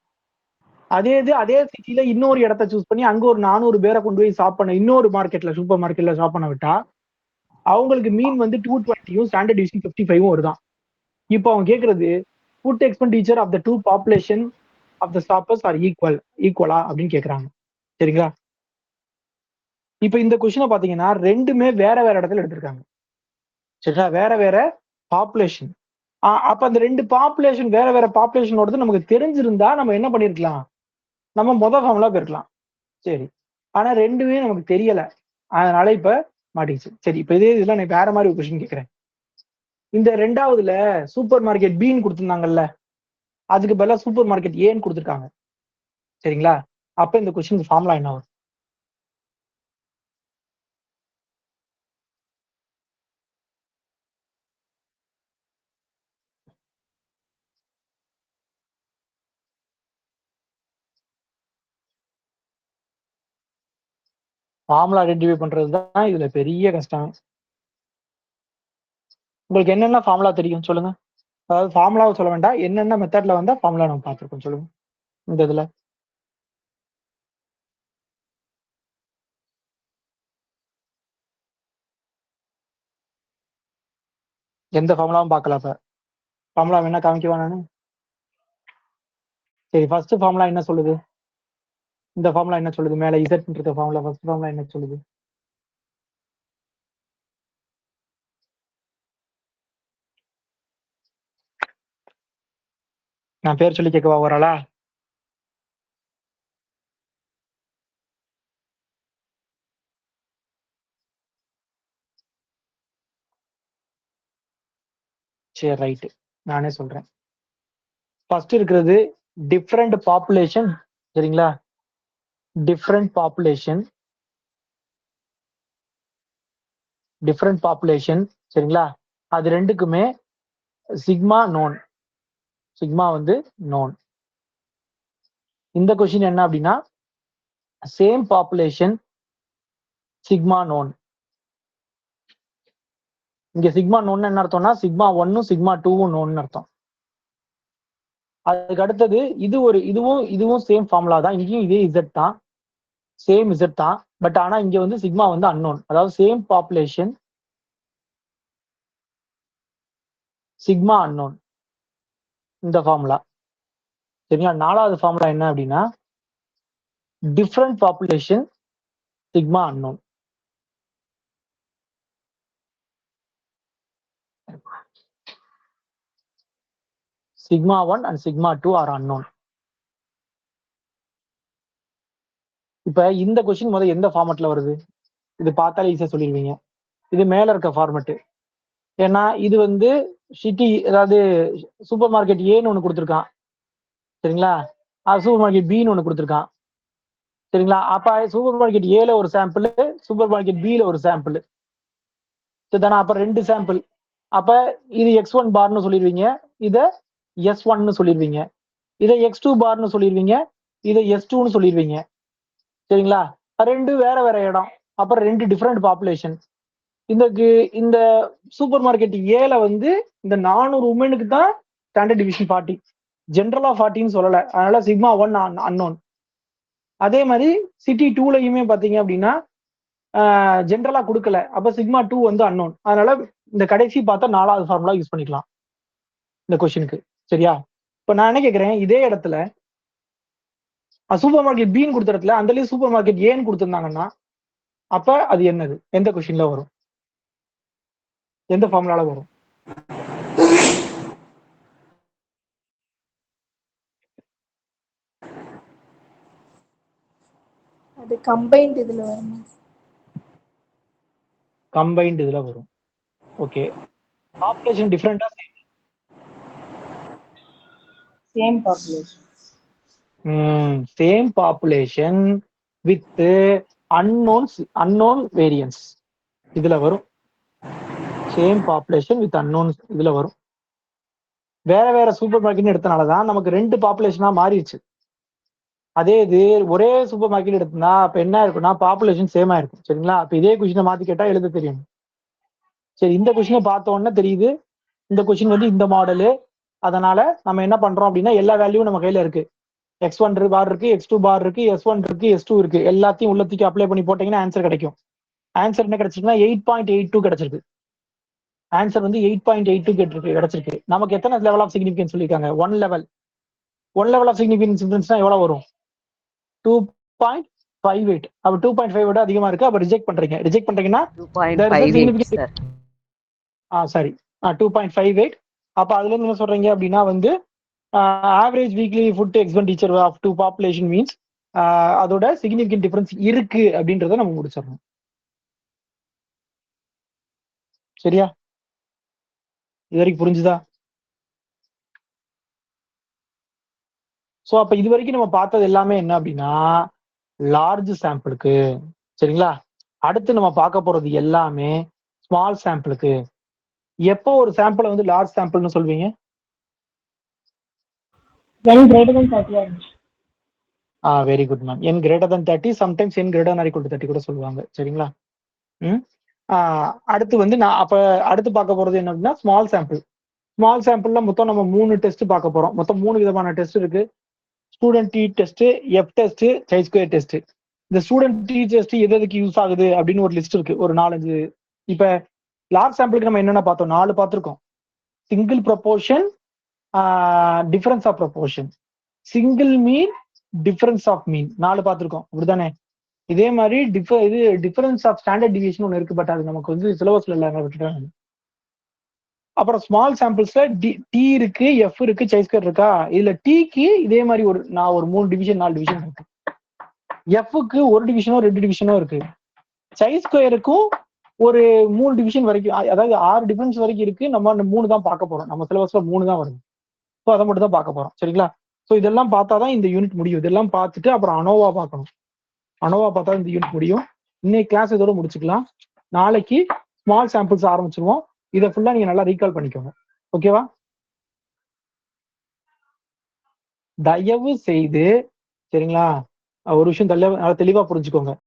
அதே சிட்டில இன்னொரு இடத்த சூஸ் பண்ணி அங்க ஒரு 400 பேரை கொண்டு போய் ஷாப் பண்ண, இன்னொரு மார்க்கெட்ல சூப்பர் மார்க்கெட்ல ஷாப் பண்ண விட்டா அவங்களுக்கு மீன் வந்து 220யும் ஸ்டாண்டர்ட் டிவிஷன் 55ம் வருதான். இப்போ அவங்க கேட்கறது food expenditure of the two population of the shoppers are ஈக்குவலா அப்படின்னு கேட்கறாங்க. சரிங்களா? இப்ப இந்த கொஸ்டினை பாத்தீங்கன்னா ரெண்டுமே வேற வேற இடத்துல எடுத்திருக்காங்க. சரிங்களா? வேற வேற பாப்புலேஷன். அப்ப அந்த ரெண்டு பாப்புலேஷன் வேற வேற பாப்புலேஷனோடது நமக்கு தெரிஞ்சிருந்தா நம்ம என்ன பண்ணிருக்கலாம், நம்ம ஃபார்முலா போயிருக்கலாம். சரி, ஆனா ரெண்டுமே நமக்கு தெரியல, அதனால இப்ப மாட்டிச்சு. சரி, இப்ப இதுல நான் வேற மாதிரி ஒரு கொஸ்டின் கேட்கிறேன். இந்த ரெண்டாவதுல சூப்பர் மார்க்கெட் பின்னு கொடுத்திருந்தாங்கல்ல, அதுக்கு பதிலா சூப்பர் மார்க்கெட் ஏன்னு கொடுத்துருக்காங்க. சரிங்களா? அப்ப இந்த கொஸ்டின் ஃபார்முலா என்ன வரும்? ஃபார்முலா ஐடென்டிஃபை பண்றது தான் இதுல பெரிய கஷ்டம். உங்களுக்கு என்னென்ன ஃபார்முலா தெரியும் சொல்லுங்க. அதாவது ஃபார்முலாவை சொல்ல வேண்டாம், என்னென்ன மெத்தட்ல வந்தா ஃபார்முலா நம்ம பார்த்துருக்கோம் சொல்லுங்க. இந்த இதுல எந்த ஃபார்முலாவும் பார்க்கல. அப்ப ஃபார்முலா என்ன காமிக்குவா நானு? சரி, ஃபர்ஸ்ட் ஃபார்முலா என்ன சொல்லுது? இந்த ஃபார்முலா என்ன சொல்லுது? மேல இசட் இருக்க ஃபார்முலா ஃபர்ஸ்ட் ஃபார்முலா என்ன சொல்லுது? நான் பேர் சொல்லி கேட்கவா ஓரளா? சரி, ரைட்டு, நானே சொல்றேன். ஃபர்ஸ்ட் இருக்கிறது டிஃப்ரெண்ட் பாப்புலேஷன். சரிங்களா? Different population, different population. சரிங்களா? அது ரெண்டுக்குமே சிக்மா நோன். சிக்மா வந்து நோன். இந்த கொஸ்டின் என்ன அப்படின்னா சேம் பாப்புலேஷன் சிக்மா நோன். இங்க சிக்மா நோன் என்ன அர்த்தம்னா சிக்மா 1ம் சிக்மா 2வும் நோன் அர்த்தம். அதுக்கு அடுத்தது இதுவும் சேம் ஃபார்முலா தான். இங்கேயும் இதே இசட் தான், சேம் இசட் தான். பட் ஆனா இங்க வந்து சிக்மா வந்து அன்னோன். அதாவது சேம் பாப்புலேஷன் சிக்மா அன்னோன், இந்த ஃபார்முலா. சரிங்களா? நாலாவது ஃபார்முலா என்ன அப்படின்னா different population sigma unknown. Sigma 1 and sigma 2 are unknown. இப்ப இந்த கொஸ்டின் முதல்ல எந்த ஃபார்மட்ல வருது? இது பார்த்தாலே ஈஸியா சொல்லிடுவீங்க. இது மேல இருக்க ஃபார்மட். ஏன்னா இது வந்து சிட்டி, அதாவது சூப்பர் மார்க்கெட் ஏன்னு ஒண்ணு கொடுத்துருக்கான். சரிங்களா? சூப்பர் மார்க்கெட் பின்னு ஒண்ணு கொடுத்துருக்கான். சரிங்களா? அப்ப சூப்பர் மார்க்கெட் ஏல ஒரு சாம்பிள், சூப்பர் மார்க்கெட் பில ஒரு சாம்பிள். சரிதானா? அப்ப ரெண்டு சாம்பிள். அப்ப இது x1 பார்னு சொல்லிடுவீங்க, இத s1ன்னு சொல்லிடுவீங்க. இதை x2 பார்னு சொல்லிடுவீங்க, இதை s2ன்னு சொல்லிடுவீங்க. சரிங்களா? ரெண்டு வேற வேற இடம், அப்புறம் ரெண்டு டிஃப்ரெண்ட் பாப்புலேஷன். இந்த சூப்பர் மார்க்கெட் ஏல வந்து இந்த 400 உமனுக்கு தான் ஸ்டாண்டர்ட் டிவிஷன் 40, ஜென்ரலா 40ன்னு சொல்லல, அதனால சிக்மா 1 அன்னோன். அதே மாதிரி சிட்டி 2லயுமே பாத்தீங்க அப்படின்னா ஜென்ரலா கொடுக்கல, அப்ப சிக்மா 2 வந்து அன்னோன். அதனால இந்த கடைசி பார்த்தா நாலாவது ஃபார்முலா யூஸ் பண்ணிக்கலாம் இந்த கொஸ்டினுக்கு. சரியா? இப்ப நான் என்ன கேட்கிறேன், இதே இடத்துல சூப்பர் மார்க்கெட் பின்னு கொடுத்த இடத்துல அந்த சூப்பர் மார்க்கெட் ஏன்னு கொடுத்திருந்தாங்கன்னா அப்ப அது என்னது? எந்த கொஸ்டின்ல வரும்? எந்த ஃபார்முலால வரும்? அது கம்பைன்ட் இதுல வரும். கம்பைன்ட் இதுல வரும். ஓகே, பாப்புலேஷன் டிஃபரெண்டா same population. Same population with unknown variance இதுல வரும். சேம் பாப்புலேஷன் வித் அன்னோன் இதுல வரும். வேற வேற சூப்பர் மார்க்கெட் எடுத்தனாலதான் நமக்கு ரெண்டு பாப்புலேஷனா மாறிடுச்சு. அதே இது ஒரே சூப்பர் மார்க்கெட் எடுத்தா அப்ப என்ன இருக்குன்னா பாப்புலேஷன் சேமா இருக்கும். சரிங்களா? அப்ப இதே கொஸ்டினை மாத்தி கேட்டா எழுத தெரியும். சரி, இந்த கொஸ்டினை பார்த்த உடனே தெரியுது இந்த கொஸ்டின் வந்து இந்த மாடலு. அதனால நம்ம என்ன பண்றோம் அப்படின்னா எல்லா வேல்யூவும் நம்ம கையில இருக்கு. x1 பார் இருக்கு, x2 பார் இருக்கு, s1 இருக்கு, s2 இருக்கு. எல்லாத்தையும் உள்ளத்துக்கு அப்ளை பண்ணி போட்டீங்கன்னா ஆன்சர் கிடைக்கும். ஆன்சர் என்ன கிடைச்சிருக்குன்னா 8.82 கிடைச்சிருக்கு. ஆன்சர் வந்து 8.82 கிடைச்சிருக்கு. நமக்கு எத்தனை லெவல் ஆஃப் சிக்னிஃபிகன்ஸ் சொல்லியிருக்காங்க? 1 லெவல். 1 லெவல் ஆஃப் சிக்னிஃபிகன்ஸ் டிஃபரன்ஸ்னா எவ்வளவு வரும்? 2.58. அப்ப 2.5 விட அதிகமா இருக்கு. அப்ப ரிஜெக்ட் பண்றீங்க. ரிஜெக்ட் பண்றீங்கன்னா there is a 2.58 significant sir. Sorry 2.58. அப்ப அதுல இருந்து என்ன சொல்றீங்க அப்படின்னா வந்து average weekly food expenditure of two population means அதோட சிக்னிஃபிகன்ட் டிஃபரன்ஸ் இருக்கு அப்படின்றத நம்ம முடிச்சிடணும். சரியா? இது வரைக்கும் புரிஞ்சுதா? ஸோ அப்ப இது வரைக்கும் நம்ம பார்த்தது எல்லாமே என்ன அப்படின்னா லார்ஜ் சாம்பிளுக்கு. சரிங்களா? அடுத்து நம்ம பார்க்க போறது எல்லாமே ஸ்மால் சாம்பிளுக்கு. எப்போ ஒரு சாம்பிளை வந்து லார்ஜ் சாம்பிள்னு சொல்வீங்க? n greater than 30 இருந்துச்சு. Very good ma'am. n greater than 30, sometimes n greater than or equal to 30 கூட சொல்லுவாங்க. சரிங்களா? அடுத்து வந்து நான் அப்ப அடுத்து பார்க்க போறது என்ன அப்படின்னா ஸ்மால் சாம்பிள். ஸ்மால் சாம்பிள்ல மொத்தம் நம்ம 3 டெஸ்ட் பார்க்க போறோம். மொத்தம் 3 விதமான டெஸ்ட் இருக்கு. Student t test, F test, chi square test. இந்த ஸ்டூடெண்ட் டி டெஸ்ட் எதுக்கு யூஸ் ஆகுது அப்படின்னு ஒரு லிஸ்ட் இருக்கு, ஒரு 4-5. இப்ப லார்ஜ் சாம்பிளுக்கு நம்ம என்னென்ன பார்த்தோம்? 4 பார்த்திருக்கோம். Single proportion, difference of proportion, single mean, difference of mean, 4 பார்த்திருக்கோம். அப்படிதானே? இதே மாதிரி டிஃபரன்ஸ் ஆஃப் ஸ்டாண்டர்ட் டிவியேஷன் ஒன்று இருக்கு. பட் அது நமக்கு வந்து சிலபஸ்ல இல்ல, விட்டுட்டாங்க. அப்புறம் ஸ்மால் சாம்பிள்ஸ்ல டி இருக்கு, எஃப் இருக்கு, சை ஸ்கொயர் இருக்கா. இதுல டீக்கு இதே மாதிரி ஒரு 3 டிவிஷன் 4 டிவிஷன் இருக்கு. எஃப்க்கு 1 டிவிஷனோ 2 டிவிஷனோ இருக்கு. சை ஸ்கொயருக்கும் ஒரு 3 டிவிஷன் வரைக்கும், அதாவது 6 டிஃபரன்ஸ் வரைக்கும் இருக்கு. நம்ம அந்த 3 தான் பார்க்க போறோம். நம்ம சிலபஸ்ல 3 தான் வருது. ஸோ அதை மட்டும் தான் பார்க்க போறோம். சரிங்களா? ஸோ இதெல்லாம் பார்த்தாதான் இந்த யூனிட் முடியும். இதெல்லாம் பார்த்துட்டு அப்புறம் அனோவா பார்க்கணும். அனோவா பார்த்தா இந்த யூனிட் முடியும். இன்னைக்கு கிளாஸ் இதோட முடிச்சுக்கலாம். நாளைக்கு ஸ்மால் சாம்பிள்ஸ் ஆரம்பிச்சிருவோம். இதை ஃபுல்லா நீங்க நல்லா ரீகால் பண்ணிக்கோங்க. ஓகேவா? தயவு செய்து, சரிங்களா, ஒரு விஷயம் நல்லா தெளிவா புரிஞ்சுக்கோங்க.